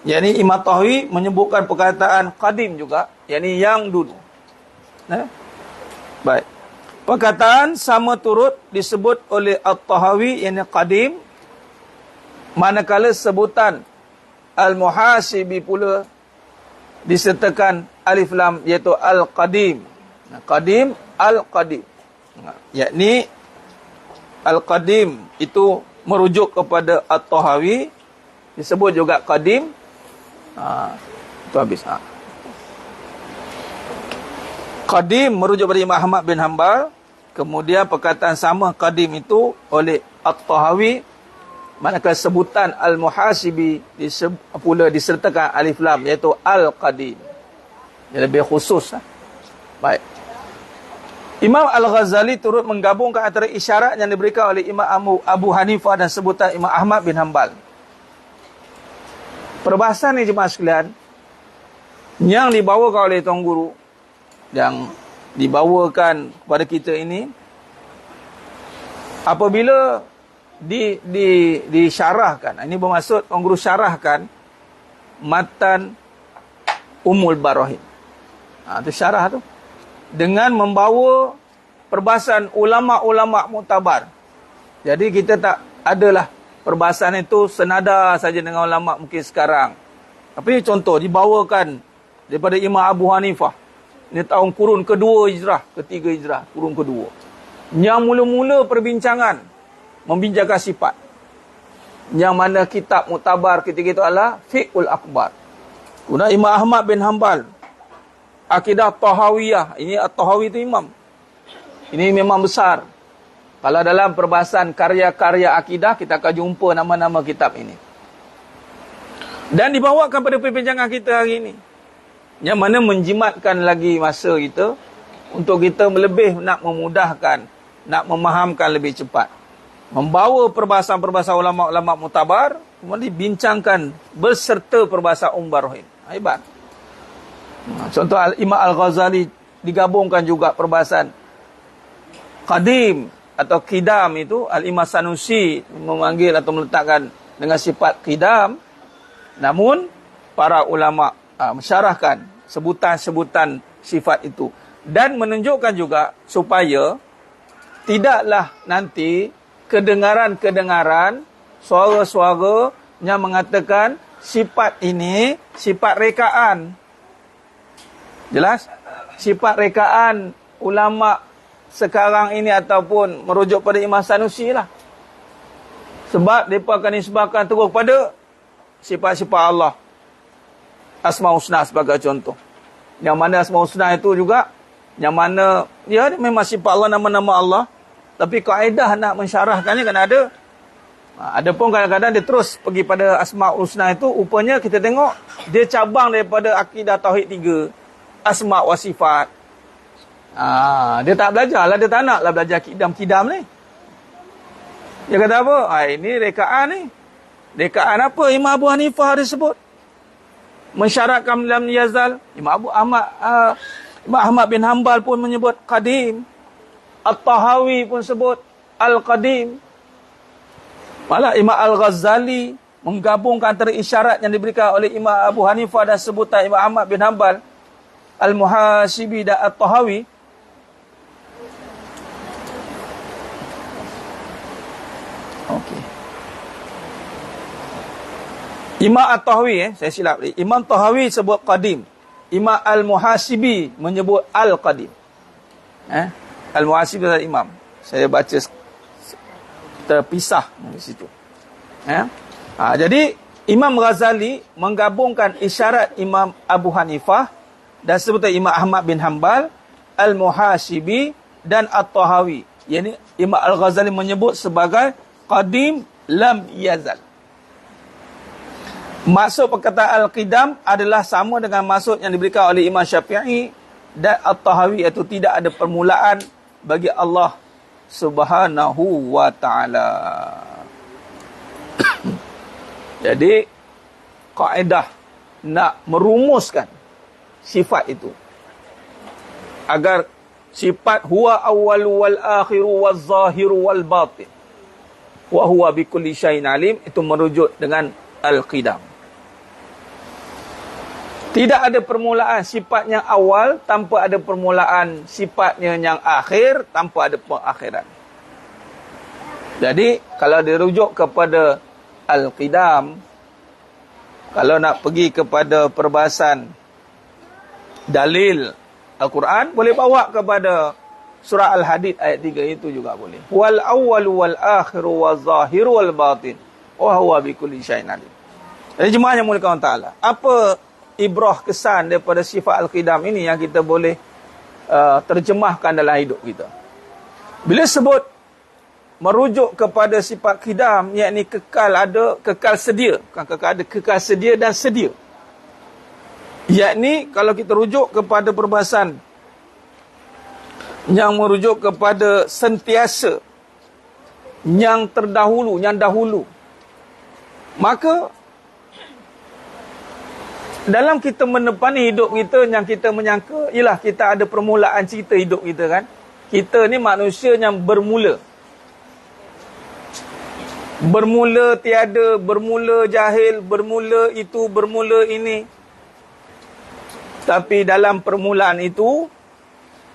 yakni Imam Tahawi menyebutkan perkataan qadim juga, yakni yang dulu. Baik. Perkataan sama turut disebut oleh Al-Tahawi, yakni qadim, manakala sebutan Al-Muhasibi pula disertakan alif lam, iaitu Al-Qadim. Qadim, Al-Qadim. Yakni Al-Qadim itu merujuk kepada At-Tahawi, disebut juga Qadim. Itu habis. Qadim merujuk kepada Imam Ahmad bin Hanbal. Kemudian perkataan sama Qadim itu oleh At-Tahawi, manakala sebutan Al-Muhasibi pula disertakan alif lam, iaitu Al-Qadim. Dia lebih khusus. Baik. Imam Al-Ghazali turut menggabungkan antara isyarat yang diberikan oleh Imam Abu Hanifah dan sebutan Imam Ahmad bin Hanbal. Perbahasan ni jemaah sekalian, yang dibawakan oleh Tuan Guru, yang dibawakan kepada kita ini, apabila disyarahkan, ini bermaksud Tuan Guru syarahkan matan Ummul Barahin. Itu syarah tu, dengan membawa perbahasan ulama-ulama muktabar. Jadi kita tak adalah perbahasan itu senada saja dengan ulama mungkin sekarang. Tapi contoh dibawakan daripada Imam Abu Hanifah, ini tahun kurun kedua hijrah, ketiga hijrah, kurun kedua. Yang mula-mula perbincangan membincangkan sifat. Yang mana kitab muktabar ketika itu adalah Fiqhul Akbar. Kemudian Imam Ahmad bin Hanbal, Akidah Tahawiyah. Ini At-Tahawi itu imam. Ini memang besar. Kalau dalam perbahasan karya-karya akidah, kita akan jumpa nama-nama kitab ini. Dan dibawakan pada perbincangan kita hari ini, yang mana menjimatkan lagi masa kita, untuk kita lebih nak memudahkan, nak memahamkan lebih cepat. Membawa perbahasan-perbahasan ulama-ulama muktabar, kemudian dibincangkan berserta perbahasan Barahin. Hebat. Contoh Imam Al-Ghazali digabungkan juga perbahasan Qadim atau Qidam itu. Al-Imam Sanusi memanggil atau meletakkan dengan sifat Qidam. Namun para ulama mensyarahkan sebutan-sebutan sifat itu. Dan menunjukkan juga supaya tidaklah nanti kedengaran-kedengaran, suara-suara yang mengatakan sifat ini sifat rekaan. Jelas? Sifat rekaan ulama sekarang ini ataupun merujuk pada Imam Sanusi lah. Sebab mereka akan disebabkan terus pada sifat-sifat Allah. Asmaul Husna sebagai contoh. Yang mana Asmaul Husna itu juga, yang mana ya memang sifat Allah, nama-nama Allah. Tapi kaedah nak mensyarahkannya kan ada. Ada pun kadang-kadang dia terus pergi pada Asmaul Husna itu, rupanya kita tengok dia cabang daripada akidah Tauhid 3. Asma' wa sifat. Dia tak belajar lah, dia tak nak lah belajar kidam-kidam ni. Dia kata apa? Ini rekaan ni. Rekaan apa? Imam Abu Hanifah dia sebut. Mensyaratkan dalam Yazal. Imam Ahmad bin Hanbal pun menyebut Qadim. At-Tahawi pun sebut Al-Qadim. Malah Imam Al-Ghazali menggabungkan antara isyarat yang diberikan oleh Imam Abu Hanifah dan sebutan Imam Ahmad bin Hanbal, Al-Muhasibi dan At-Tahawi. Okey. Imam At-Tahawi, saya silap. Imam Tahawi sebut Qadim. Imam Al-Muhasibi menyebut Al-Qadim. Al-Muhasibi adalah imam. Saya baca terpisah di situ. Jadi Imam Ghazali menggabungkan isyarat Imam Abu Hanifah dan sebutan Imam Ahmad bin Hanbal, Al-Muhasibi dan At-Tahawi. Yang Imam Al-Ghazali menyebut sebagai qadim lam yazal. Maksud perkataan Al-Qidam adalah sama dengan maksud yang diberikan oleh Imam Syafi'i dan At-Tahawi, iaitu tidak ada permulaan bagi Allah Subhanahu wa ta'ala. Jadi kaedah nak merumuskan sifat itu agar sifat huwa awwalu wal akhiru wal zahiru wal batin wa huwa bikulli syai'in alim, itu merujuk dengan Al-Qidam. Tidak ada permulaan sifatnya awal tanpa ada permulaan sifatnya yang akhir tanpa ada pengakhiran. Jadi kalau dirujuk kepada Al-Qidam, kalau nak pergi kepada perbahasan dalil Al-Quran, boleh bawa kepada surah Al-Hadid ayat 3 itu juga boleh. Wal awwalu wal akhiru wal zahiru wal batin wa huwa bikulli syai'in alim. Jadi jemaah yang mulia Allah Ta'ala, apa ibrah kesan daripada sifat Al-Qidam ini yang kita boleh terjemahkan dalam hidup kita? Bila sebut merujuk kepada sifat qidam, yakni kekal ada, kekal sedia. Bukan kekal ada, kekal sedia dan sedia. Yakni kalau kita rujuk kepada perbahasan yang merujuk kepada sentiasa, yang terdahulu, yang dahulu, maka dalam kita menepani hidup kita, yang kita menyangka ialah kita ada permulaan cerita hidup kita kan. Kita ni manusia yang bermula. Bermula tiada, bermula jahil, bermula itu, bermula ini. Tapi dalam permulaan itu,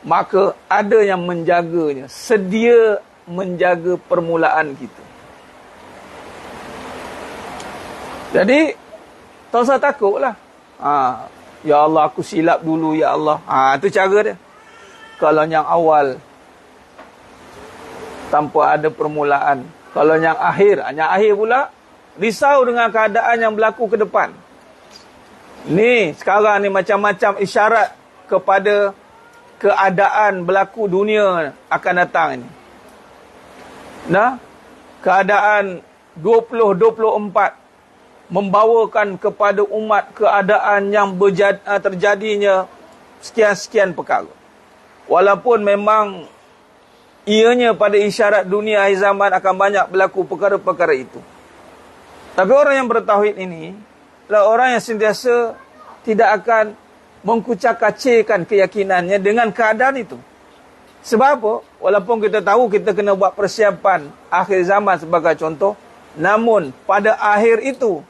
maka ada yang menjaganya. Sedia menjaga permulaan kita. Jadi, tak usah takutlah. Ya Allah, aku silap dulu, ya Allah. Itu cara dia. Kalau yang awal, tanpa ada permulaan. Kalau yang akhir pula, risau dengan keadaan yang berlaku ke depan. Ni, sekarang ni macam-macam isyarat kepada keadaan berlaku dunia akan datang ini. Nah, keadaan 2024 membawakan kepada umat keadaan yang terjadinya sekian-sekian perkara. Walaupun memang ianya pada isyarat dunia akhir zaman akan banyak berlaku perkara-perkara itu. Tapi orang yang bertauhid ini adalah orang yang sentiasa tidak akan mengkucak-kacirkan keyakinannya dengan keadaan itu. Sebab apa? Walaupun kita tahu kita kena buat persiapan akhir zaman sebagai contoh, namun pada akhir itu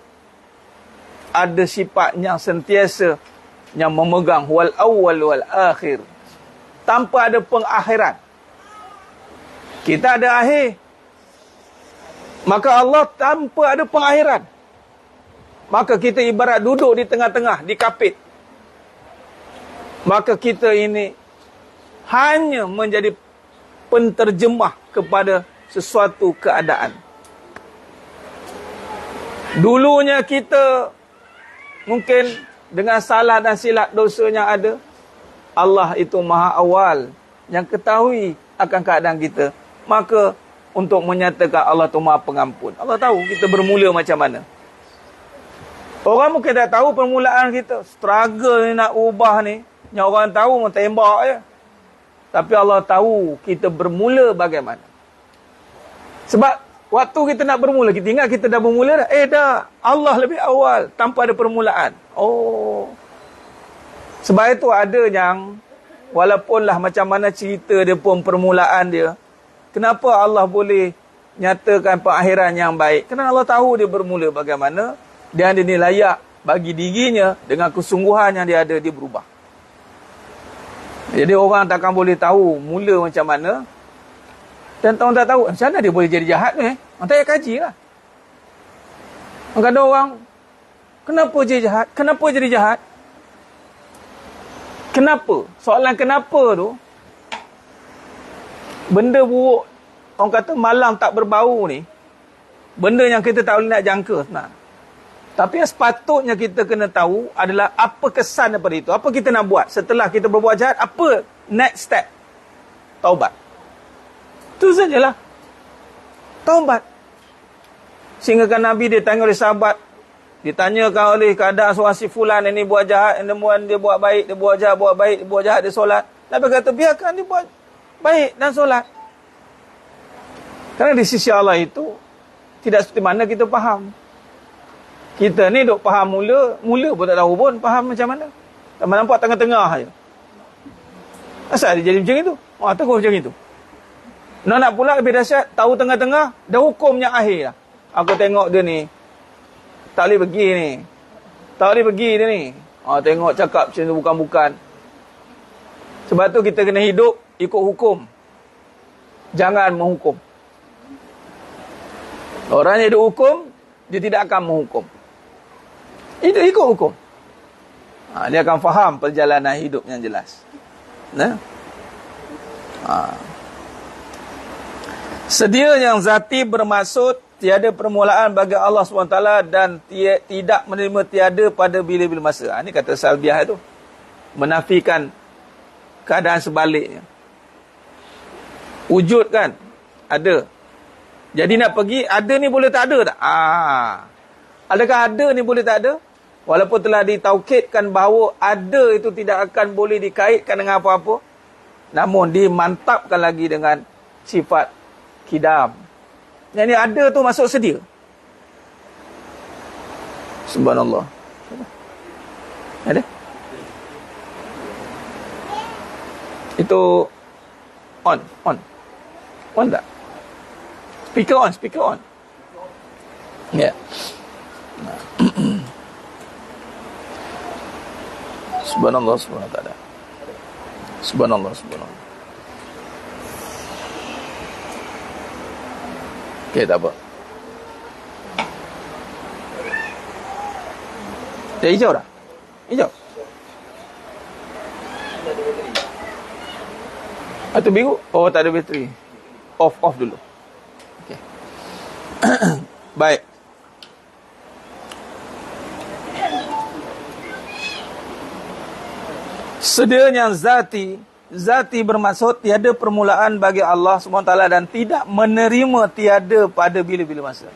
ada sifat yang sentiasa yang memegang wal awwal wal akhir, tanpa ada pengakhiran. Kita ada akhir. Maka Allah tanpa ada pengakhiran. Maka kita ibarat duduk di tengah-tengah, di kapit. Maka kita ini hanya menjadi penterjemah kepada sesuatu keadaan. Dulunya kita mungkin dengan salah dan silap dosa yang ada, Allah itu maha awal yang ketahui akan keadaan kita. Maka untuk menyatakan Allah itu maha pengampun, Allah tahu kita bermula macam mana. Orang mungkin tak tahu permulaan kita, struggle ni nak ubah ni, yang orang tahu tembak je. Tapi Allah tahu kita bermula bagaimana. Sebab waktu kita nak bermula, kita ingat kita dah bermula dah. Dah, Allah lebih awal tanpa ada permulaan. Sebab itu ada yang walaupunlah macam mana cerita dia pun permulaan dia, kenapa Allah boleh nyatakan pengakhiran yang baik? Kerana Allah tahu dia bermula bagaimana, dan dia layak bagi dirinya dengan kesungguhan yang dia ada, dia berubah. Jadi orang takkan boleh tahu mula macam mana. Dan orang tak tahu macam mana dia boleh jadi jahat ni. Orang tak payah kaji lah. Ada orang, kenapa jadi jahat? Kenapa jadi jahat? Kenapa? Soalan kenapa tu, benda buruk, orang kata malang tak berbau ni, benda yang kita tak boleh nak jangka sebenarnya. Tapi yang sepatutnya kita kena tahu adalah apa kesan daripada itu. Apa kita nak buat setelah kita berbuat jahat, apa next step? Taubat. Itu sajalah. Taubat. Sehingga kan Nabi dia tanya oleh sahabat, ditanyakan oleh keadaan seorang si fulan ini buat jahat, dia buat baik, dia buat jahat, buat baik, dia buat jahat, dia solat. Nabi kata biarkan dia buat baik dan solat. Kerana di sisi Allah itu tidak seperti mana kita faham. Kita ni duk faham mula pun tak tahu pun faham macam mana. Tak nampak tengah-tengah saja. Asal dia jadi macam itu? Terus macam itu. Nak pula lebih dahsyat, tahu tengah-tengah, dah hukumnya akhir lah. Aku tengok dia ni, tak boleh pergi ni. Tak boleh pergi dia ni. Tengok cakap macam tu bukan-bukan. Sebab tu kita kena hidup ikut hukum. Jangan menghukum. Orang yang hidup hukum, dia tidak akan menghukum. Itu ikut hukum. Dia akan faham perjalanan hidup yang jelas. Nah. Sedia yang zati bermaksud tiada permulaan bagi Allah SWT dan tidak menerima tiada pada bila-bila masa. Ini kata Salbiah itu. Menafikan keadaan sebaliknya. Wujud kan? Ada. Jadi nak pergi, ada ni boleh tak ada tak? Adakah ada ni boleh tak ada? Walaupun telah ditaukidkan bahawa ada itu tidak akan boleh dikaitkan dengan apa-apa, namun dimantapkan lagi dengan sifat kidam. Yang ni ada tu masuk sedia. Subhanallah. Ada? Itu on. On tak? Speaker on. Ya. Yeah. Subhanallah. Okey, tak apa. Dah hijau dah? Hijau? Atau biru? Oh, tak ada bateri. Off dulu. Okey. Baik. Sedianya Zati bermaksud tiada permulaan bagi Allah SWT dan tidak menerima tiada pada bila-bila masa.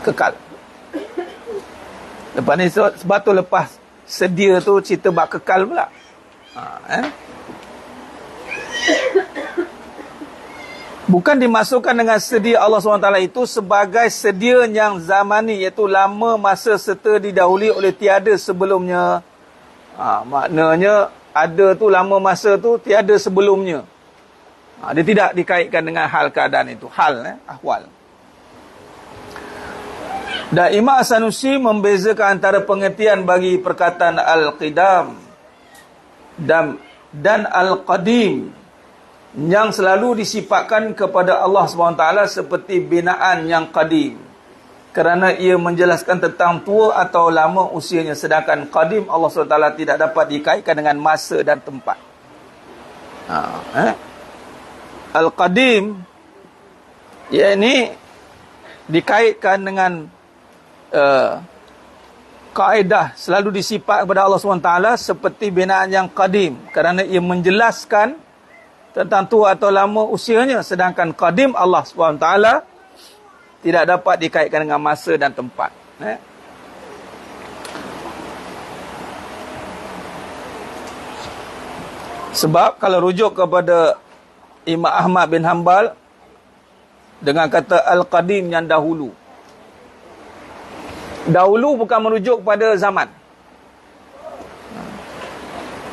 Kekal. Lepas ni sebab tu lepas sedia tu cerita bab kekal pula. Bukan dimasukkan dengan sedia Allah SWT itu sebagai sedia yang zamani, iaitu lama masa serta didahului oleh tiada sebelumnya. Maknanya ada tu lama masa tu tiada sebelumnya. Dia tidak dikaitkan dengan hal keadaan itu. Ahwal. Dan Imam As-Sanusi membezakan antara pengertian bagi perkataan Al-Qidam dan Al-Qadim yang selalu disifatkan kepada Allah SWT seperti binaan yang qadim. Kerana ia menjelaskan tentang tua atau lama usianya. Sedangkan qadim Allah SWT tidak dapat dikaitkan dengan masa dan tempat. Al-Qadim, ia ini dikaitkan dengan kaedah selalu disifat kepada Allah SWT seperti binaan yang qadim. Kerana ia menjelaskan tentang tua atau lama usianya. Sedangkan qadim Allah SWT tidak dapat dikaitkan dengan masa dan tempat. Sebab kalau rujuk kepada Imam Ahmad bin Hanbal dengan kata Al-Qadim yang dahulu. Dahulu bukan merujuk pada zaman.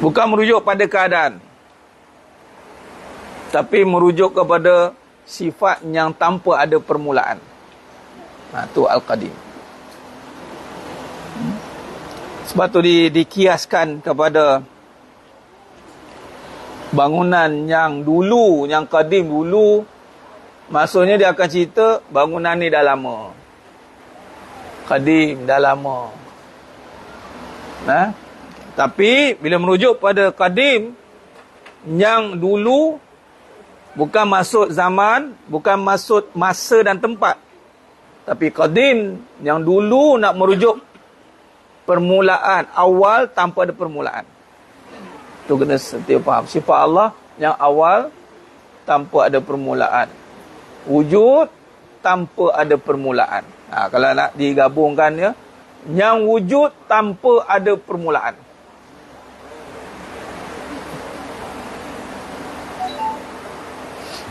Bukan merujuk pada keadaan. Tapi merujuk kepada sifat yang tanpa ada permulaan. Itu Al-Qadim. Sebab tu dikiaskan kepada bangunan yang dulu, yang qadim dulu. Maksudnya dia akan cerita bangunan ni dah lama. Qadim dah lama. Tapi bila merujuk pada qadim yang dulu, bukan maksud zaman, bukan maksud masa dan tempat. Tapi qadim yang dulu nak merujuk permulaan, awal tanpa ada permulaan. Tu kena setiap faham. Sifat Allah yang awal tanpa ada permulaan. Wujud tanpa ada permulaan. Kalau nak digabungkan ya, yang wujud tanpa ada permulaan.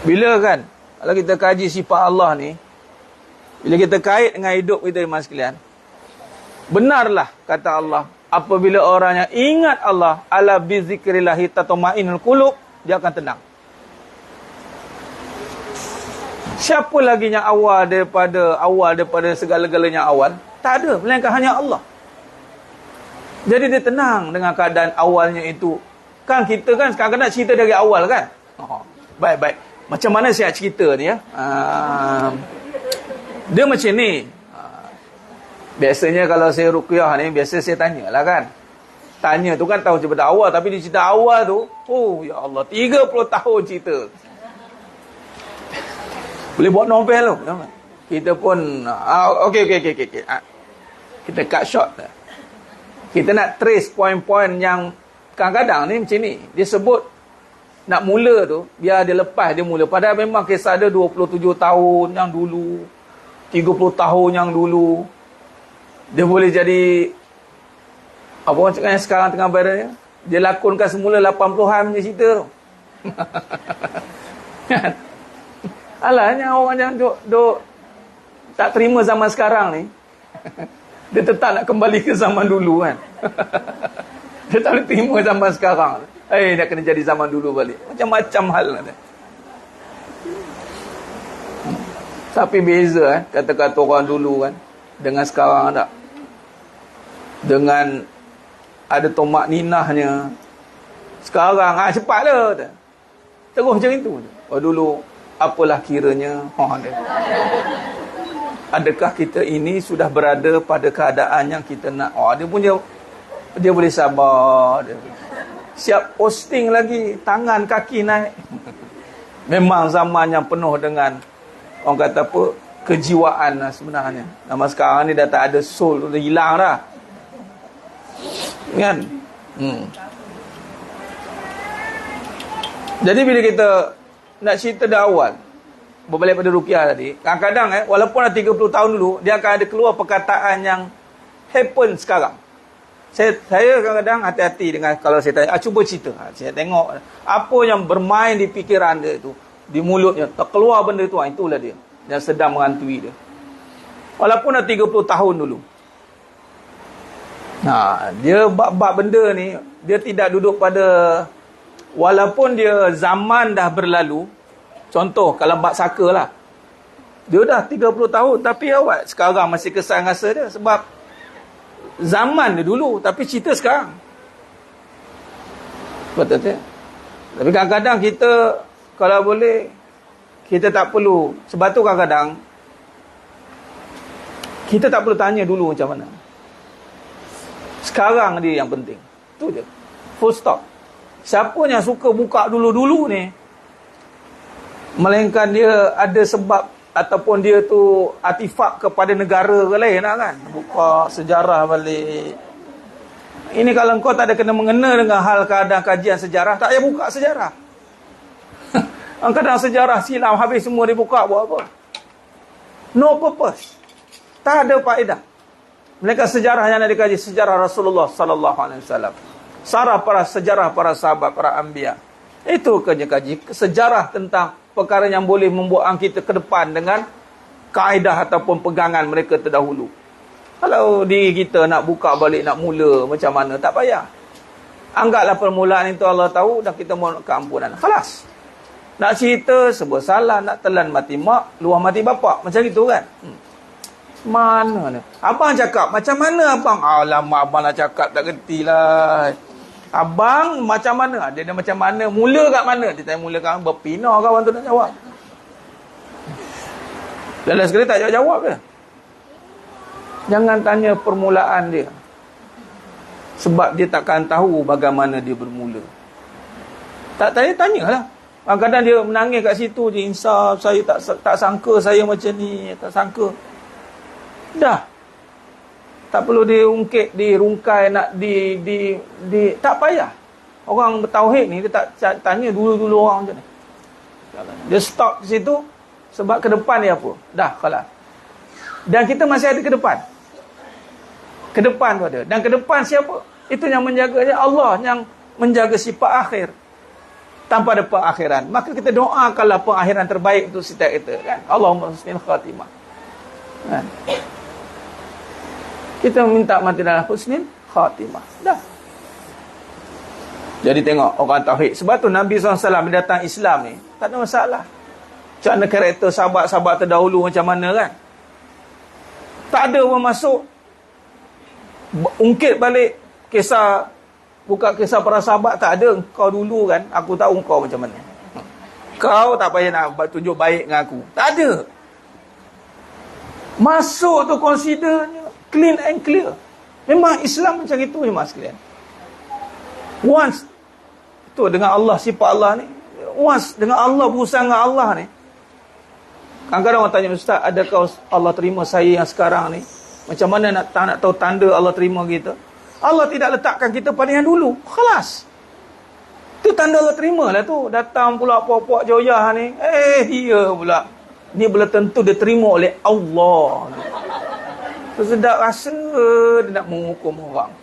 Bila kan, kalau kita kaji sifat Allah ni, bila kita kait dengan hidup kita iman sekalian, benarlah kata Allah, apabila orang yang ingat Allah, ala bizikrillahi tatma'innul qulub, dia akan tenang. Siapa lagi yang awal daripada segala-galanya awal? Tak ada, melainkan hanya Allah. Jadi dia tenang dengan keadaan awalnya itu. Kan kita kan kadang-kadang cerita dari awal kan? Baik. Macam mana saya cerita ni ya? Dia macam ni. Biasanya kalau saya ruqyah ni, biasa saya tanyalah kan. Tanya tu kan tahu cerita awal. Tapi di cerita awal tu, oh ya Allah, 30 tahun cerita. Boleh buat novel tu. Kita pun, okey. Kita cut short. Kita nak trace point-point yang kadang-kadang ni macam ni. Dia sebut, nak mula tu, biar dia lepas dia mula. Padahal memang kisah dia 27 tahun yang dulu, 30 tahun yang dulu. Dia boleh jadi, apa orang cakap yang sekarang tengah viral ni, dia lakonkan semula 80-an punya cerita tu. Alahnya orang yang duk tak terima zaman sekarang ni. Dia tetap nak kembali ke zaman dulu kan. Dia tak boleh terima zaman sekarang. Nak kena jadi zaman dulu balik. Macam-macam hal ada. Tapi beza kata-kata orang dulu kan dengan sekarang tak. Dengan ada tomak ninahnya. Sekarang cepatlah. Terus macam itu. Oh dulu apalah kiranya. Adakah kita ini sudah berada pada keadaan yang kita nak? Dia boleh sabar. Dia siap posting lagi, tangan kaki naik. Memang zaman yang penuh dengan orang kata apa, kejiwaan lah sebenarnya. Nama sekarang ni dah tak ada soul, dah hilang dah kan. Jadi bila kita nak cerita dari awal, berbalik pada ruqyah tadi, kadang-kadang walaupun dah 30 tahun dulu, dia akan ada keluar perkataan yang happen sekarang. Saya kadang-kadang hati-hati dengan kalau saya tanya, cuba cerita. Saya tengok apa yang bermain di fikiran dia tu, di mulutnya, terkeluar benda tu, itulah dia yang sedang menghantui dia. Walaupun dah 30 tahun dulu. Dia bab-bab benda ni, dia tidak duduk pada, walaupun dia zaman dah berlalu. Contoh, kalau bab saka lah, dia dah 30 tahun, tapi awak sekarang masih kesan rasa dia, sebab zaman dia dulu, tapi cerita sekarang. Betul tak? Tapi kadang-kadang kita, kalau boleh, kita tak perlu. Sebab tu kadang-kadang, kita tak perlu tanya dulu macam mana. Sekarang dia yang penting. Tu je. Full stop. Siapa yang suka buka dulu-dulu ni, melainkan dia ada sebab ataupun dia tu artifak kepada negara ke lain lah kan. Buka sejarah balik. Ini kalau kau tak ada kena mengena dengan hal keadaan kajian sejarah, tak payah buka sejarah. Kadang sejarah silam habis semua dibuka, buat apa? No purpose. Tak ada faedah. Mereka sejarah yang nak dikaji, sejarah Rasulullah sallallahu alaihi wasallam. Sejarah para sahabat, para anbiya. Itu kaji sejarah tentang perkara yang boleh membawa kita ke depan dengan kaedah ataupun pegangan mereka terdahulu. Kalau diri kita nak buka balik, nak mula macam mana, tak payah. Anggaplah permulaan itu Allah tahu dan kita mohon keampunan. Khalas. Nak cerita sebab salah, nak telan mati mak, luah mati bapak, macam itu kan. Mana ni? Abang cakap, macam mana abang? Alamak, abang nak cakap tak kerti lah. Abang macam mana? Dia macam mana? Mula kat mana? Dia tanya mula kat mana? Berpinah kawan tu nak jawab. Dalam sekali tak jawab ke? Jangan tanya permulaan dia. Sebab dia takkan tahu bagaimana dia bermula. Tak tanyalah. Kadang-kadang dia menangis kat situ je. Insaf, saya tak sangka saya macam ni. Tak sangka. Dah. Tak perlu diungkit, dirungkai, nak tak payah. Orang bertauhid ni dia tak tanya dulu-dulu orang macam ni. Dia stop di situ sebab ke depan dia apa? Dah, kalah. Dan kita masih ada ke depan. Ke depan tu ada. Dan ke depan siapa? Itu yang menjaganya Allah, yang menjaga sifat akhir tanpa ada perakhiran. Maka kita doakanlah perakhiran terbaik untuk setiap kita, kan? Allahumma husnil khatimah. Kan? Kita minta mati dalam husnil khatimah. Dah. Jadi tengok orang tauhid. Sebab tu Nabi SAW bila datang Islam ni, tak ada masalah. Macam mana karakter sahabat-sahabat terdahulu macam mana, kan? Tak ada orang masuk ungkit balik kisah, buka kisah para sahabat, tak ada. Kau dulu kan, aku tahu kau macam mana. Kau tak payah nak tunjuk baik dengan aku. Tak ada. Masuk tu considernya clean and clear. Memang Islam macam itu je, mas sekalian. Once tu dengan Allah, sifat Allah ni, once dengan Allah, berusaha dengan Allah ni. Kadang-kadang orang tanya, Ustaz, adakah Allah terima saya yang sekarang ni? Macam mana nak tahu tanda Allah terima kita? Allah tidak letakkan kita pada yang dulu. Khalas. Tu tanda Allah terima lah tu. Datang pula puak-puak joyah ni. Dia pula. Ni belum tentu dia terima oleh Allah. Sedap rasa dia nak menghukum orang.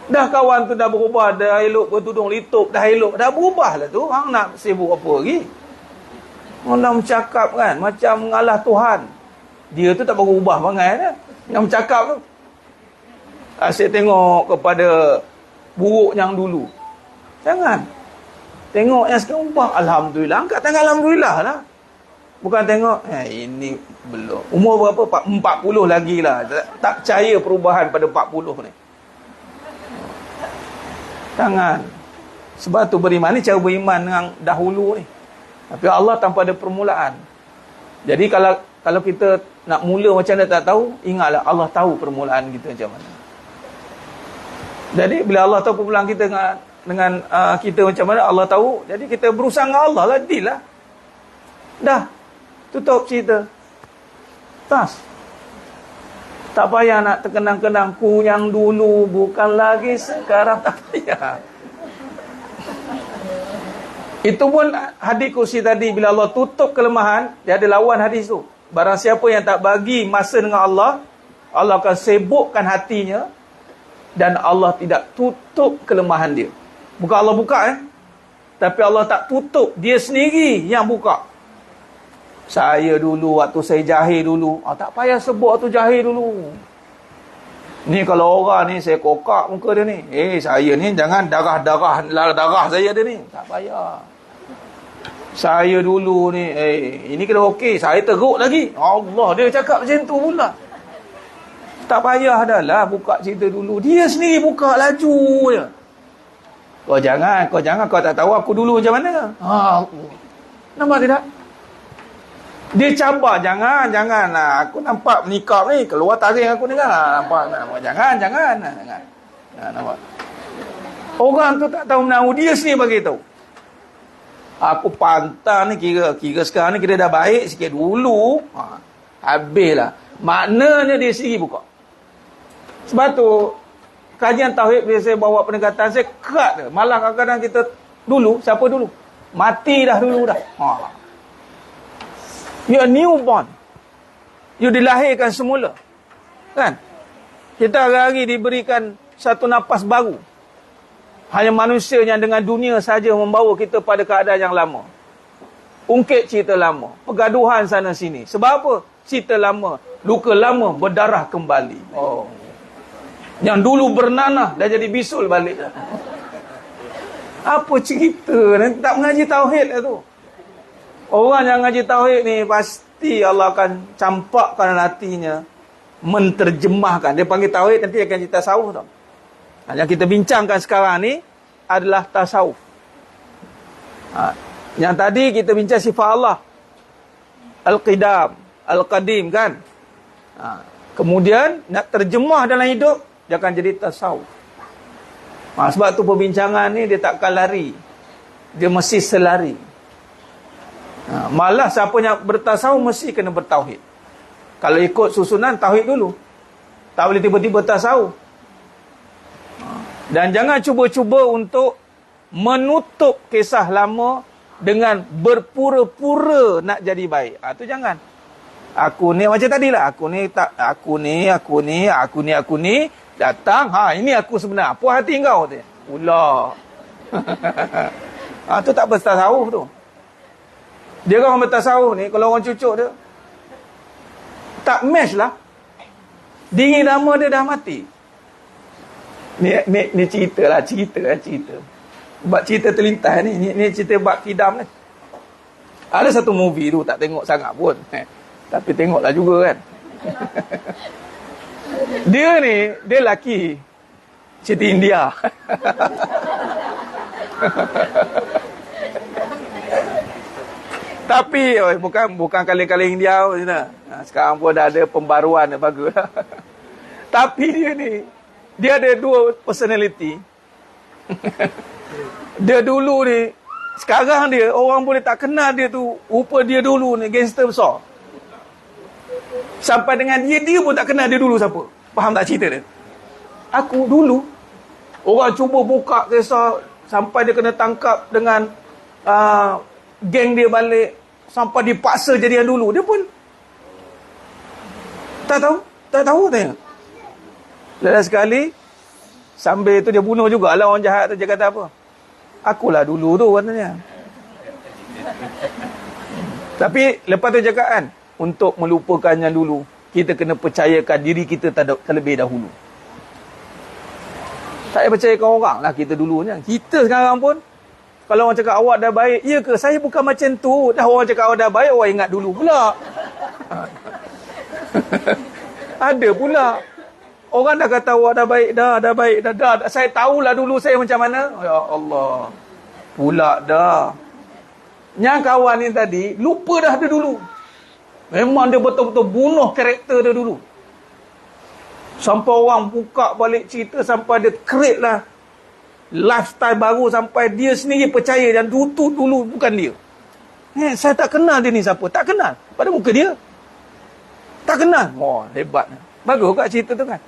Dah kawan tu dah berubah, dah elok bertudung litup, dah elok, dah berubah lah tu. Hang nak sibuk apa lagi? Orang bercakap kan macam mengalah Tuhan. Dia tu tak berubah bangai dah. Yang bercakap tu asyik tengok kepada buruk yang dulu. Jangan tengok yang sekarang ubah. Alhamdulillah. Angkat tangan Alhamdulillah lah. Bukan tengok ini belum. Umur berapa? 40 lagi lah. Tak percaya perubahan pada 40 ni. Jangan. Sebab tu beriman ni cara beriman yang dahulu ni. Tapi Allah tanpa ada permulaan. Jadi kalau kita nak mula macam mana tak tahu, ingatlah Allah tahu permulaan kita macam mana. Jadi bila Allah tahu permulaan kita dengan kita macam mana, Allah tahu. Jadi kita berusaha dengan Allah lah, deal lah. Dah. Tutup cerita. Tas. Tak payah nak terkenang-kenang ku yang dulu bukan lagi sekarang. Tak payah. Itu pun hadis kursi tadi, bila Allah tutup kelemahan, dia ada lawan hadis tu. Barang siapa yang tak bagi masa dengan Allah, Allah akan sibukkan hatinya dan Allah tidak tutup kelemahan dia. Bukan Allah buka tapi Allah tak tutup, dia sendiri yang buka. Saya dulu waktu saya jahil dulu, tak payah sebut waktu jahil dulu. Ni kalau orang ni saya kokak muka dia ni. Saya ni jangan darah saya ada ni. Tak payah. Saya dulu ni, ini kena okey, saya teruk lagi. Allah, dia cakap macam tu pula. Tak payah dah lah buka cerita dulu. Dia sendiri buka laju je. Kau jangan, kau tak tahu aku dulu macam mana. Nampak tidak? Dia cabar, jangan lah. Aku nampak menikap ni, keluar taring aku ni kan. Nampak. Jangan. Nampak. Orang tu tak tahu menahu, dia sendiri bagi tahu. Aku pantang ni kira sekarang ni kita dah baik sikit dulu. Habislah. Maknanya dia sendiri buka. Sebab tu kajian tauhid bila saya bawa pendekatan saya kerat dia. Malah kadang-kadang kita dulu, siapa dulu? Mati dah dulu dah. You are newborn. You dilahirkan semula. Kan? Kita hari-hari diberikan satu nafas baru. Hanya manusia yang dengan dunia saja membawa kita pada keadaan yang lama. Ungkit cerita lama. Pergaduhan sana sini. Sebab apa? Cerita lama. Luka lama berdarah kembali. Yang dulu bernanah dah jadi bisul balik. Apa cerita? Tak mengaji tauhid lah tu. Orang yang ngaji tauhid ni pasti Allah akan campakkan hatinya, menterjemahkan. Dia panggil tauhid, nanti akan cerita tasawuf tau. Yang kita bincangkan sekarang ni adalah tasawuf. Yang tadi kita bincang sifat Allah, Al-Qidam, Al-Qadim kan. Kemudian nak terjemah dalam hidup, dia akan jadi tasawuf. Sebab tu perbincangan ni dia takkan lari, dia mesti selari. Malah siapa yang bertasawuf mesti kena bertauhid. Kalau ikut susunan, tauhid dulu. Tak boleh tiba-tiba tasawuf. Dan jangan cuba-cuba untuk menutup kisah lama dengan berpura-pura nak jadi baik. Itu jangan. Aku ni macam tadilah. Aku ni. Datang, ini aku sebenar. Puas hati kau tu. Pula. Tu tak bertasawuf tu. Dia orang bertasawuf ni, kalau orang cucuk dia, tak match lah. Diri lama dia dah mati. Ni cerita lah. Sebab cerita terlintas ni cerita bab kidam ni. Ada satu movie tu, tak tengok sangat pun. Tapi tengoklah juga kan. Dia lelaki. Cerita India. Tapi bukan kali-kali India pun. Sekarang pun dah ada pembaruan yang bagus. Tapi dia ada dua personality. Dia dulu ni, sekarang dia, orang boleh tak kenal dia tu, rupa dia dulu ni, gangster besar. Sampai dengan dia pun tak kenal dia dulu siapa. Faham tak cerita dia? Aku dulu, orang cuba buka kisah, sampai dia kena tangkap dengan geng dia balik, sampai dipaksa jadi yang dulu. Dia pun tak tahu tanya. Lepas sekali, sambil tu dia bunuh jugalah orang jahat tu. Dia kata apa? Akulah dulu tu katanya. Tapi lepas tu cakap kan, untuk melupakan yang dulu, kita kena percayakan diri kita terlebih dahulu. Tak payah percayakan orang lah kita dulunya. Kita sekarang pun, kalau orang cakap awak dah baik, ya ke? Saya bukan macam tu. Dah orang cakap awak dah baik, awak ingat dulu pula. Ada pula. Orang dah kata awak dah baik dah. Saya tahulah dulu saya macam mana. Ya Allah. Pula dah. Yang kawan ni tadi, lupa dah dia dulu. Memang dia betul-betul bunuh karakter dia dulu. Sampai orang buka balik cerita, sampai dia create lah lifestyle baru, sampai dia sendiri percaya dan dulu bukan dia. Saya tak kenal dia ni siapa. Tak kenal. Pada muka dia. Tak kenal. Oh, hebat. Bagus kat cerita tu kan.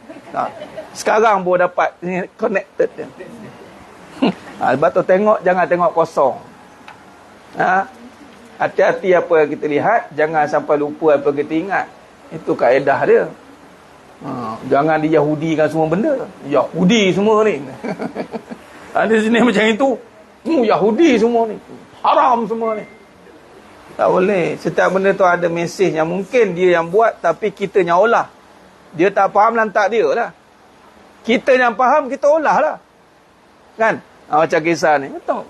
Sekarang pun dapat connected dia. Lepas tu tengok, jangan tengok kosong. Hati-hati apa yang kita lihat, jangan sampai lupa apa yang kita ingat. Itu kaedah dia. Jangan diyahudikan semua benda. Yahudi semua ni. Ada sini macam itu. Yahudi semua ni. Haram semua ni. Tak boleh. Setiap benda tu ada mesej yang mungkin dia yang buat, tapi kita yang olah. Dia tak faham, lantak dia lah. Kita yang faham, kita olah lah. Kan? Macam kisah ni. Betul.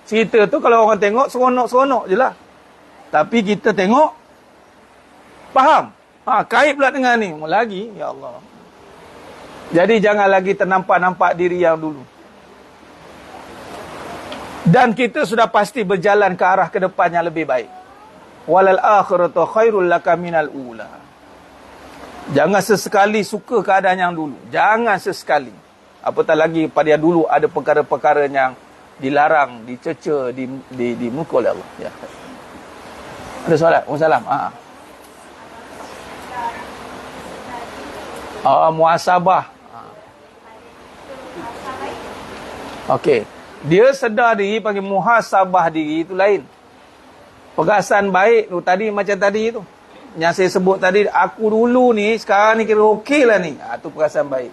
Cerita tu kalau orang tengok, seronok-seronok je lah. Tapi kita tengok, faham. Kait pula dengan ni. Lagi, ya Allah. Jadi jangan lagi ternampak-nampak diri yang dulu. Dan kita sudah pasti berjalan ke arah ke depan yang lebih baik. Walal akhiratu khairul laka minal ula. Jangan sesekali suka keadaan yang dulu. Jangan sesekali. Apatah lagi pada yang dulu ada perkara-perkara yang dilarang, dicerca, di muka oleh Allah. Ya. Ada soalan? Wassalam. Muhasabah. Okey. Dia sedar diri, panggil muhasabah diri, itu lain. Perasaan baik tu tadi, macam tadi tu. Yang saya sebut tadi, aku dulu ni, sekarang ni kira okey lah ni. Tu perasaan baik.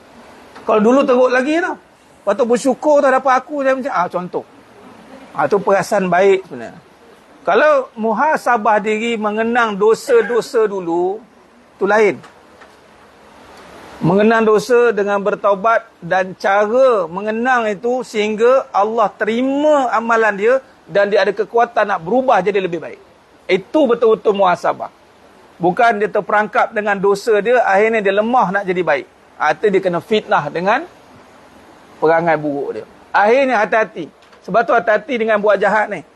Kalau dulu teruk lagi tau. Lepas tu bersyukur tak dapat aku. Contoh. Tu perasaan baik sebenarnya. Kalau muhasabah diri, mengenang dosa-dosa dulu, tu lain. Mengenang dosa dengan bertaubat, dan cara mengenang itu sehingga Allah terima amalan dia dan dia ada kekuatan nak berubah jadi lebih baik. Itu betul-betul muhasabah. Bukan dia terperangkap dengan dosa dia, akhirnya dia lemah nak jadi baik. Itu dia kena fitnah dengan perangai buruk dia. Akhirnya hati-hati. Sebab tu hati-hati dengan buat jahat ni.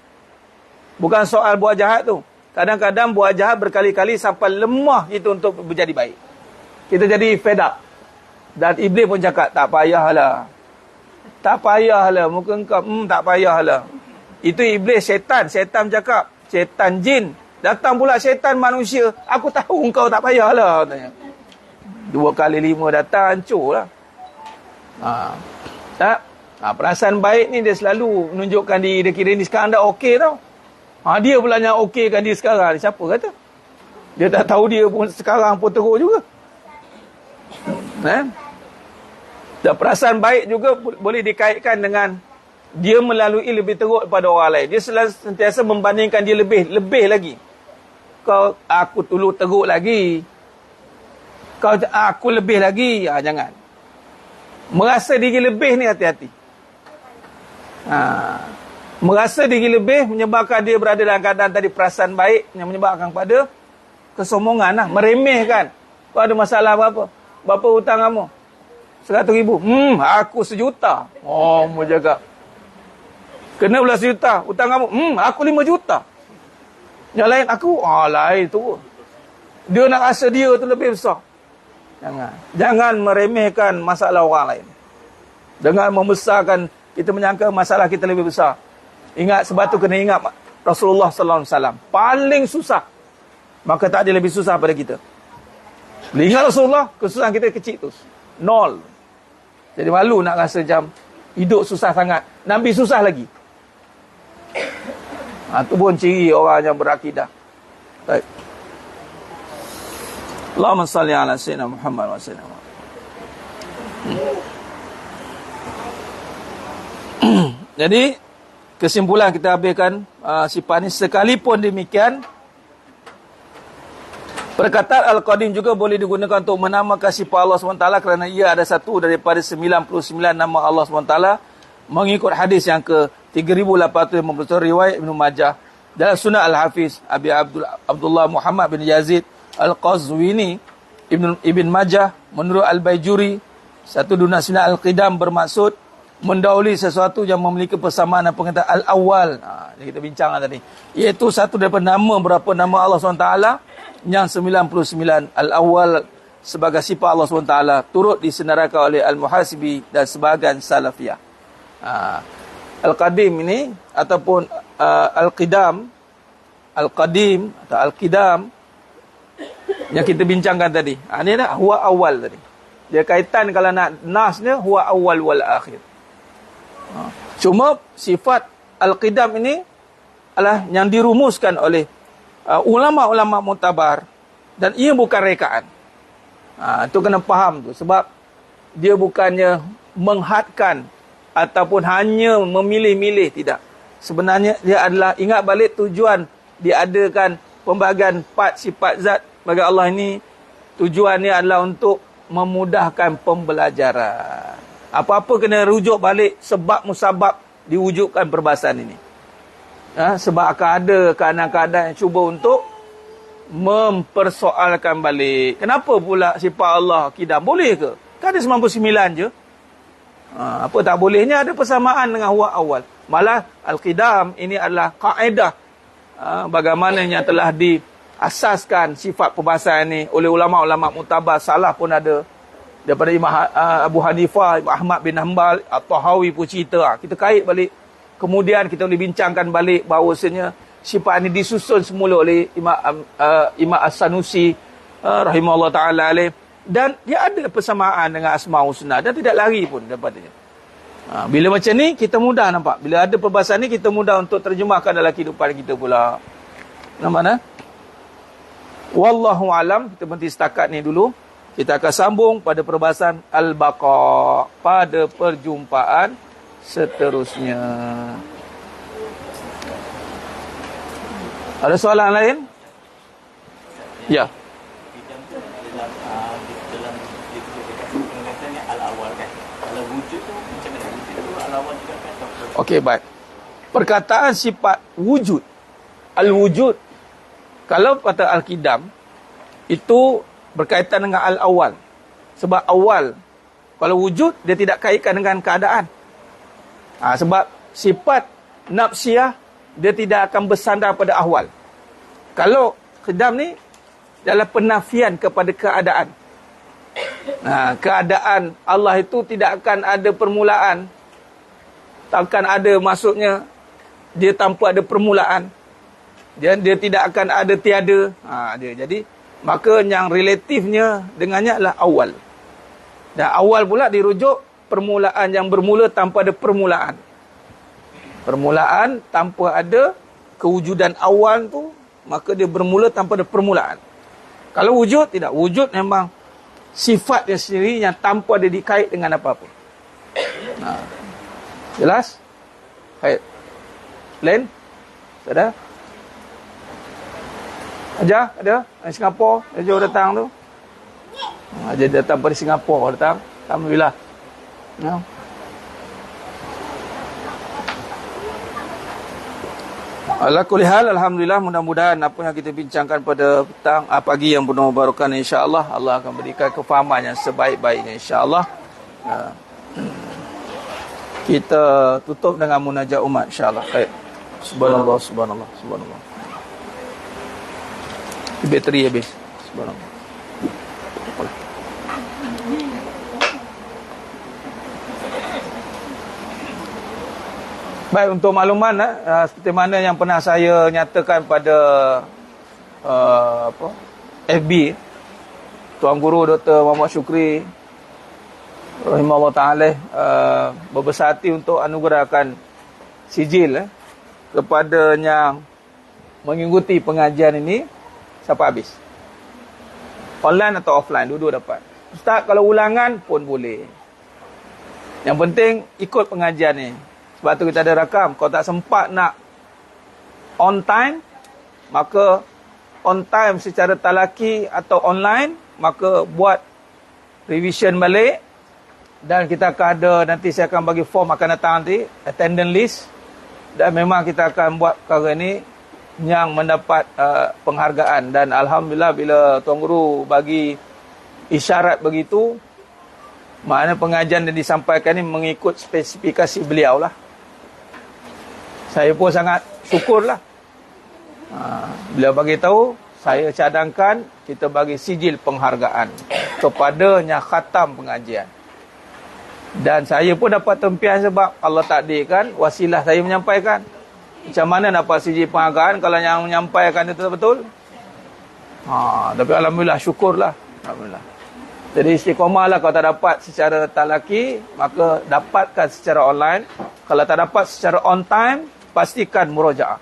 Bukan soal buat jahat tu. Kadang-kadang buat jahat berkali-kali sampai lemah itu untuk menjadi baik. Kita jadi fed up. Dan iblis pun cakap, tak payahlah. Tak payahlah. Muka engkau, tak payahlah. Itu iblis, syaitan. Syaitan cakap. Syaitan jin. Datang pula syaitan manusia. Aku tahu engkau tak payahlah. Tanya. 2 kali 5 datang, hancur lah. Tak? Perasaan baik ni dia selalu menunjukkan diri dia, kira ni sekarang dah okey tau. Dia pula yang okeykan dia sekarang. Siapa kata? Dia tak tahu dia pun sekarang pun teruk juga. Dan perasaan baik juga boleh dikaitkan dengan dia melalui lebih teruk daripada orang lain. Dia sentiasa membandingkan dia lebih lagi. Aku dulu teruk lagi. Aku lebih lagi. Jangan. Merasa diri lebih ni hati-hati. Merasa diri lebih menyebabkan dia berada dalam keadaan tadi perasaan baik yang menyebabkan kepada kesombongan lah, meremehkan. Kau ada masalah apa? Berapa hutang kamu? 100,000. Aku 1,000,000. Mau jaga. Kena pula 1,000,000. Hutang kamu? Aku 5,000,000. Yang lain aku? Lain tu. Dia nak rasa dia tu lebih besar. Jangan meremehkan masalah orang lain. Dengan membesarkan, kita menyangka masalah kita lebih besar. Ingat, sebab tu kena ingat Rasulullah sallallahu alaihi wasallam paling susah. Maka tak ada lebih susah pada kita. Bila ingat Rasulullah, kesusahan kita kecil tu. 0. Jadi malu nak rasa macam hidup susah sangat. Nabi susah lagi. Itu pun ciri orang yang berakidah. Baik. Allahumma salli ala sayyidina Muhammad wa sallam. Jadi kesimpulan kita habiskan sifat ni, sekalipun demikian perkataan Al-Qadim juga boleh digunakan untuk menamakan sifat Allah SWT kerana ia ada satu daripada 99 nama Allah SWT mengikut hadis yang ke 3850 riwayat Ibn Majah. Dalam Sunnah Al-Hafiz Abi Abdullah Muhammad bin Yazid Al-Qazwini Ibn Majah menurut Al-Baijuri, satu dunia Sunnah Al-Qidam bermaksud mendahului sesuatu yang memiliki persamaan dan pengertian al-awwal. Yang kita bincang tadi, iaitu satu daripada berapa nama Allah SWT yang 99 al-awwal sebagai sifat Allah SWT turut disenaraikan oleh Al-Muhasibi dan sebahagian Salafiyah. Al-Qadim ini ataupun Al-Qidam, Al-Qadim atau Al-Qidam yang kita bincangkan tadi. Ini dah huwa awal tadi. Dia kaitan kalau nak nasnya huwa awal wal akhir. Cuma sifat Al-Qidam ini adalah yang dirumuskan oleh ulama-ulama mutabar dan ia bukan rekaan. Itu kena faham tu, sebab dia bukannya menghadkan ataupun hanya memilih-milih, tidak. Sebenarnya dia adalah, ingat balik tujuan diadakan pembahagian 4 sifat zat bagi Allah ini, tujuannya adalah untuk memudahkan pembelajaran. Apa-apa kena rujuk balik sebab musabab diwujudkan perbahasan ini. Sebab akan ada keadaan-keadaan yang cuba untuk mempersoalkan balik. Kenapa pula sifat Allah Qidam? Boleh ke? Kan ada 99 je. Apa tak bolehnya? Ada persamaan dengan huwa awal. Malah Al-Qidam ini adalah kaedah bagaimana yang telah diasaskan sifat perbahasan ini oleh ulama-ulama mutabar. Salah pun ada. Daripada Imam Abu Hanifah, Imam Ahmad bin Hanbal, At-Tahawi pun cerita. Kita kait balik. Kemudian kita boleh bincangkan balik bahawasanya sifat ini disusun semula oleh Imam As-Sanusi rahimahullah ta'ala alaih. Dan dia ada persamaan dengan Asma'ul Husna dan tidak lari pun daripadanya. Bila macam ni, kita mudah nampak. Bila ada perbahasan ni, kita mudah untuk terjemahkan dalam kehidupan kita pula. Nampak? Wallahu alam. Kita berhenti setakat ni dulu. Kita akan sambung pada perbahasan Al-Baqa pada perjumpaan seterusnya. Ada soalan lain? Ya. Okey, baik. Perkataan sifat wujud, al-wujud, kalau kata Al-Qidam itu berkaitan dengan al-awal. Sebab awal, kalau wujud, dia tidak kaitkan dengan keadaan. Sebab sifat nafsiyah, dia tidak akan bersandar pada ahwal. Kalau Qidam ni, adalah penafian kepada keadaan. Keadaan Allah itu tidak akan ada permulaan. Takkan ada, maksudnya, dia tanpa ada permulaan. Dia tidak akan ada tiada. Dia. Jadi maka yang relatifnya dengannya adalah awal. Dan awal pula dirujuk permulaan yang bermula tanpa ada permulaan. Permulaan tanpa ada kewujudan awal tu, maka dia bermula tanpa ada permulaan. Kalau wujud, tidak. Wujud memang sifatnya sendiri yang tanpa ada dikait dengan apa-apa. Jelas? Baik. Lain? Ada? Ajar? Ada? Di Singapura? Dia jauh datang tu? Dia datang dari Singapura datang. Alhamdulillah. Ya. Ala kulli hal, alhamdulillah, mudah-mudahan apa yang kita bincangkan pada petang, pagi yang penuh barakah, insya-Allah Allah akan berikan kefahaman yang sebaik-baiknya, insya-Allah. Kita tutup dengan munajat umat, insya-Allah. Baik. Subhanallah, subhanallah, subhanallah. Bateri habis. Subhanallah. Baik, untuk makluman, seperti mana yang pernah saya nyatakan pada FB, Tuan Guru Dr. Muhammad Syukri rahimahullah ta'ala berbesar hati untuk anugerahkan sijil kepada yang mengikuti pengajian ini sampai habis. Online atau offline, dua-dua dapat. Ustaz, kalau ulangan pun boleh. Yang penting ikut pengajian ni. Sebab tu kita ada rakam. Kalau tak sempat nak on time, maka on time secara talaki atau online, maka buat revision balik. Dan kita akan ada, nanti saya akan bagi form akan datang nanti, attendance list. Dan memang kita akan buat perkara ni yang mendapat penghargaan. Dan Alhamdulillah bila Tuan Guru bagi isyarat begitu, maknanya pengajian yang disampaikan ni mengikut spesifikasi beliau lah. Saya pun sangat syukurlah. Beliau bagi tahu, saya cadangkan kita bagi sijil penghargaan kepadanya khatam pengajian. Dan saya pun dapat tempian sebab Allah takdirkan wasilah saya menyampaikan. Macam mana dapat sijil penghargaan kalau yang menyampaikan itu betul? Tapi alhamdulillah, syukurlah. Alhamdulillah. Jadi istiqomah lah, kalau tak dapat secara talaki, maka dapatkan secara online. Kalau tak dapat secara on time, pastikan murojaah.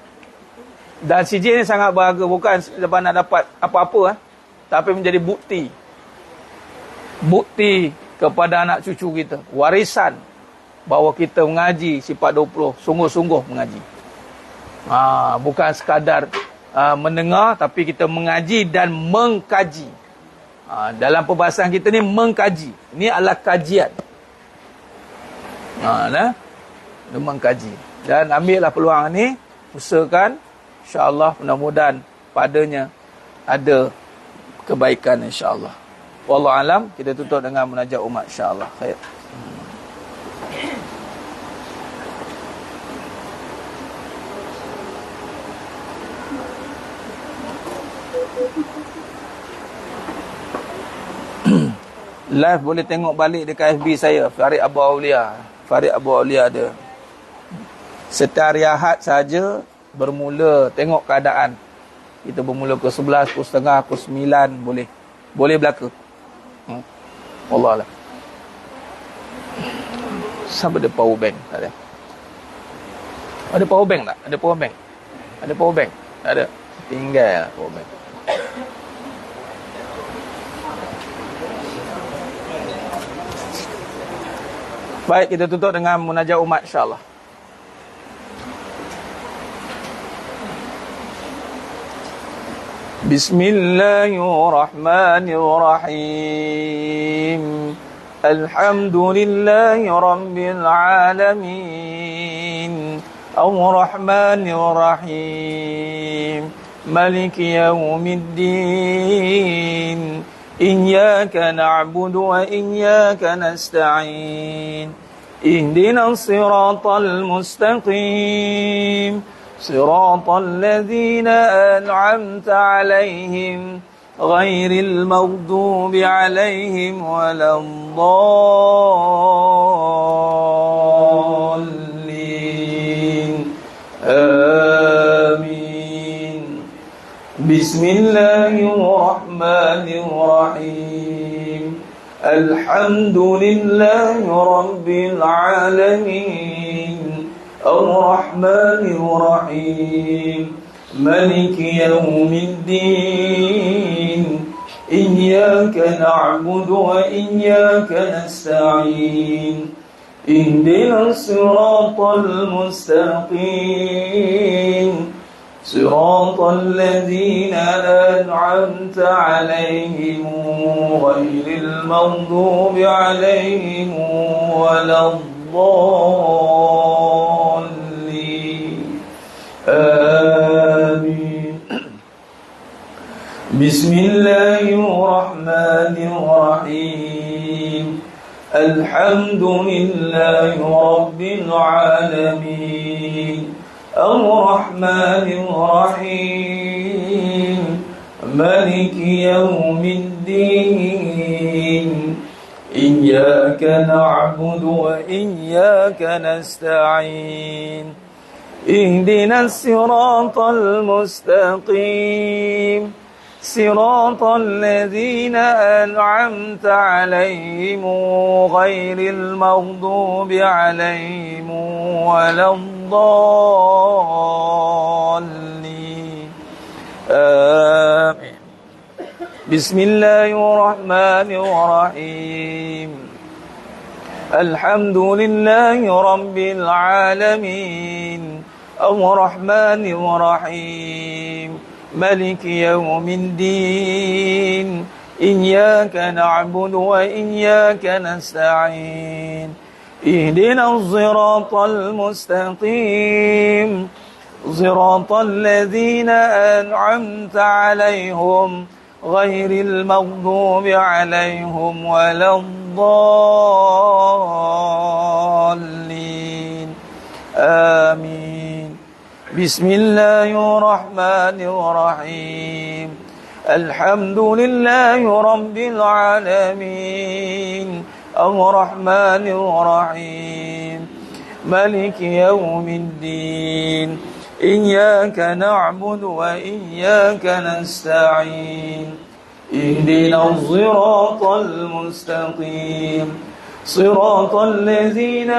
Dan sijil ni sangat berharga, bukan sebab nak dapat apa-apa, tapi menjadi bukti. Bukti kepada anak cucu kita. Warisan bahawa kita mengaji sifat 20, sungguh-sungguh mengaji. Bukan sekadar mendengar, tapi kita mengaji dan mengkaji. Dalam perbahasan kita ni mengkaji. Ini adalah kajian. Mengkaji. Dan ambillah peluang ni, usahakan, insya-Allah mudah-mudahan padanya ada kebaikan, insya-Allah. Wallahu alam, kita tutup dengan munajat umat, insya-Allah. Khair. Live boleh tengok balik dekat FB saya, Farid Abu Aulia. Farid Abu Aulia ada. Setiap hari Ahad saja bermula tengok keadaan. Kita bermula pukul 11, pukul setengah, pukul 9 boleh. Boleh belaka. Wallahualam. Sampai ada power bank, tak ada. Ada power bank tak? Ada power bank. Ada power bank. Tak ada. Tinggal power bank. Baik, kita tutup dengan munajat umat, insya-Allah. Bismillahirrahmanirrahim. Alhamdulillahi rabbil alamin. Ar-Rahmanir-Rahim. Maliki yaumiddin. Iyyaka na'budu wa iyyaka nasta'in. Ihdinas siratal mustaqim. صراط الذين أنعمت عليهم غير المغضوب عليهم ولا الضالين آمين بسم الله الرحمن الرحيم الحمد لله رب العالمين الرحمن الرحيم مالك يوم الدين إياك نعبد وإياك نستعين اهدنا الصراط المستقيم صراط الذين أنعمت عليهم غير المغضوب عليهم ولا الضالين آمين بسم الله الرحمن الرحيم الحمد لله رب العالمين الرحمن الرحيم مالك يوم الدين إياك نعبد وإياك نستعين اهدنا الصراط المستقيم صراط الذين أنعمت عليهم غير المغضوب عليهم ولا الضالين آمين بسم الله الرحمن الرحيم الحمد لله رب العالمين الرحمن الرحيم مالك يوم الدين إياك نعبد وإياك نستعين اهدنا الصراط المستقيم صراط الذين أنعمت عليهم غير المغضوب عليهم ولا الضالين آمين بسم الله الرحمن الرحيم الحمد لله رب العالمين الرحمن الرحيم مالك يوم الدين إياك نعبد وإياك نستعين اهدنا الصراط المستقيم صراط الذين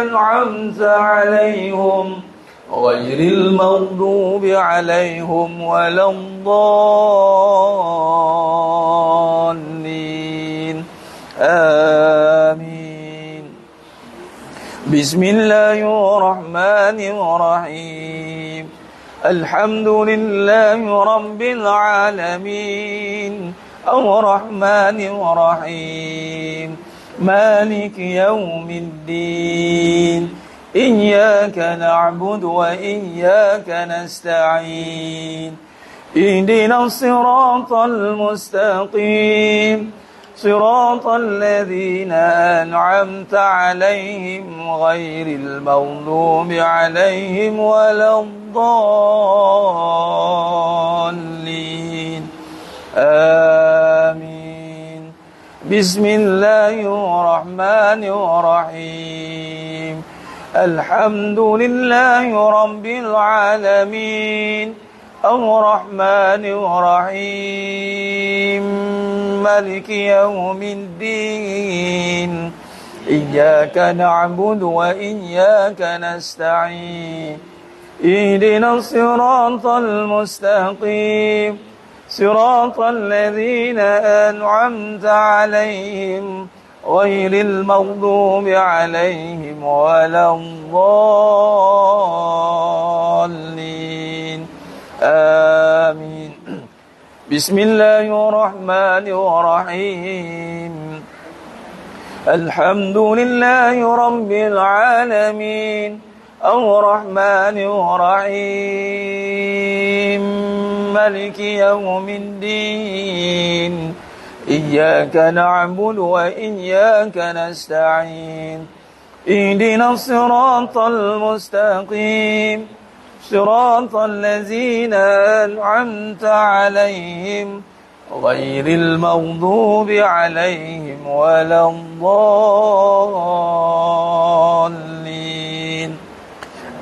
أنعمت عليهم غير المغضوب عليهم ولا الضالين آمين بسم الله الرحمن الرحيم الحمد لله رب العالمين الرحمن الرحيم مالك يوم الدين إياك نعبد وإياك نستعين اهدنا الصراط المستقيم صراط الذين أنعمت عليهم غير المغضوب عليهم ولا الضالين آمين بسم الله الرحمن الرحيم الحمد لله رب العالمين الرحمن الرحيم مالك يوم الدين إياك نعبد وإياك نستعين اهدنا الصراط المستقيم صراط الذين أنعمت عليهم غير المغضوب عليهم ولا الضالين آمين بسم الله الرحمن الرحيم الحمد لله رب العالمين الرحمن الرحيم مالك يوم الدين إياك نعبد وإياك نستعين اهدنا الصراط المستقيم صراط الذين أنعمت عليهم غير المغضوب عليهم ولا الضالين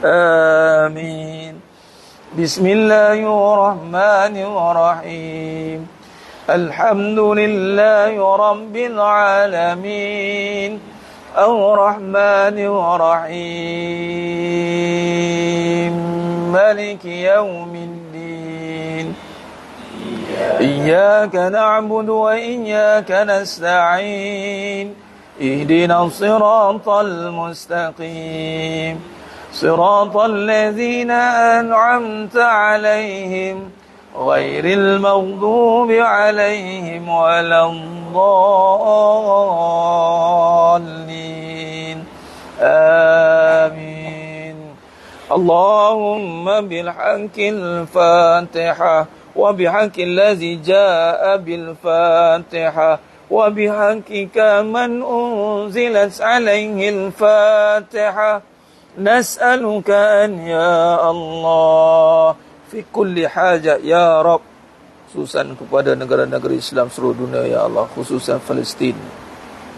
آمين Bismillahirrahmanirrahim. Alhamdulillahi rabbil alamin. Ar-Rahmanir Rahim. Maliki yaumiddin. Iyyaka na'budu wa iyyaka nasta'in. Ihdinas siratal mustaqim. Siratal ladzina an'amta 'alaihim ghairil maghdubi 'alaihim waladdallin. Amin. Allahumma bilhaqqil Fatihah wa bihaqqil ladzi jaa'a bil Fatihah wa bihaqqika man unzilat 'alaihil Fatihah. Nas'aluka an ya Allah fi kulli hajat ya Rabb, khususan kepada negara-negara Islam seluruh dunia ya Allah, khususan Palestin,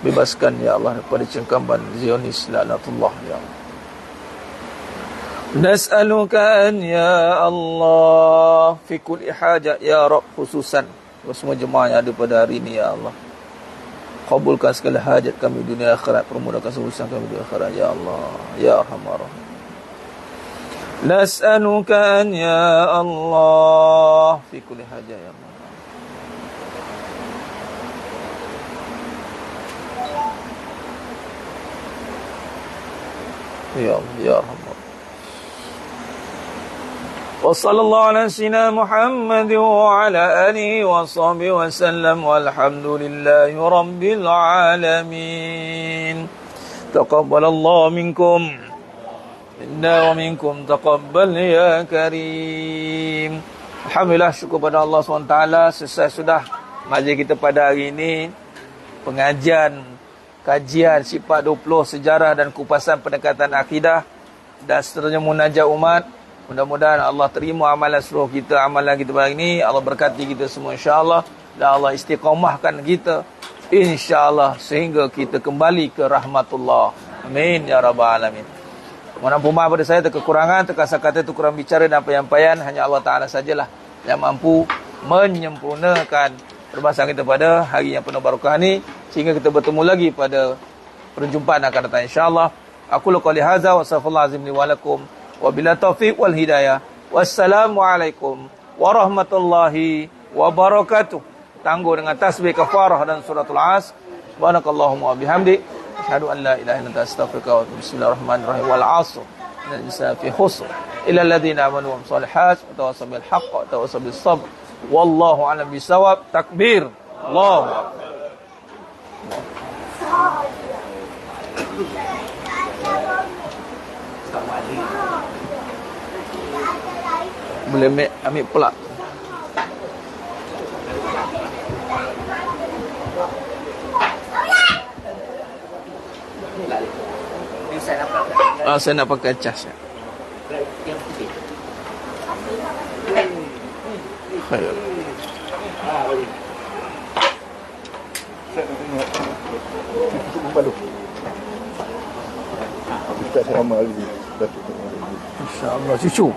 bebaskan ya Allah daripada cengkaman Zionis laknatullah ya Allah. Nas'aluka an ya Allah fi kulli hajat ya Rabb, khususan semua jemaah yang ada pada hari ini ya Allah, kabulkan segala hajat kami dunia akhirat, permudahkan urusan kami dunia akhirat ya Allah ya Arhamar Rahim. Nas'aluka an ya Allah fi kulli hajat ya Allah. Ya Allah ya Arhamar. Wa sallallahu ala sayyidina Muhammad wa ala alihi wa sahbihi wa sallam walhamdulillahi rabbil alamin. Taqabbalallahu minkum inna wa minkum taqabbal ya karim. Alhamdulillah, syukur pada Allah SWT. Selesai sudah majlis kita pada hari ini, pengajian kajian sifat 20 sejarah dan kupasan pendekatan akidah dan seterusnya munajat umat. Mudah-mudahan Allah terima amalan seluruh kita, amalan kita pada hari ini. Allah berkati kita semua insya-Allah, dan Allah istiqamahkan kita insya-Allah sehingga kita kembali ke rahmatullah. Amin ya rabbal alamin. Mohon maaf pada saya kekurangan, terkasar kata itu kurang bicara dan penyampaian, hanya Allah Taala sajalah yang mampu menyempurnakan perbahasan kita pada hari yang penuh barakah ini, sehingga kita bertemu lagi pada perjumpaan akan datang insya-Allah. Aku qouli hadza wa astaghfirullah azim li wa lakum. Wabillahi taufiq wal hidayah. Wassalamualaikum warahmatullahi wabarakatuh. Tangguh dengan tasbih kafarah dan suratul As. Subhanakallahumma wa bihamdik, asyhadu an la ilaha illa anta astaghfiruka wa atubu. Bismillahirrahmanirrahim. Wal 'asr. Innal insana fi khusr illa alladhina amanu wa amilus solihat wa tawassaw bil haqq wa tawassaw bis sabr. Wallahu a'lam bisawab. Takbir. Allahu akbar. Boleh ambil pula. Saya nak pakai cas ya. Khair. InsyaAllah cucu.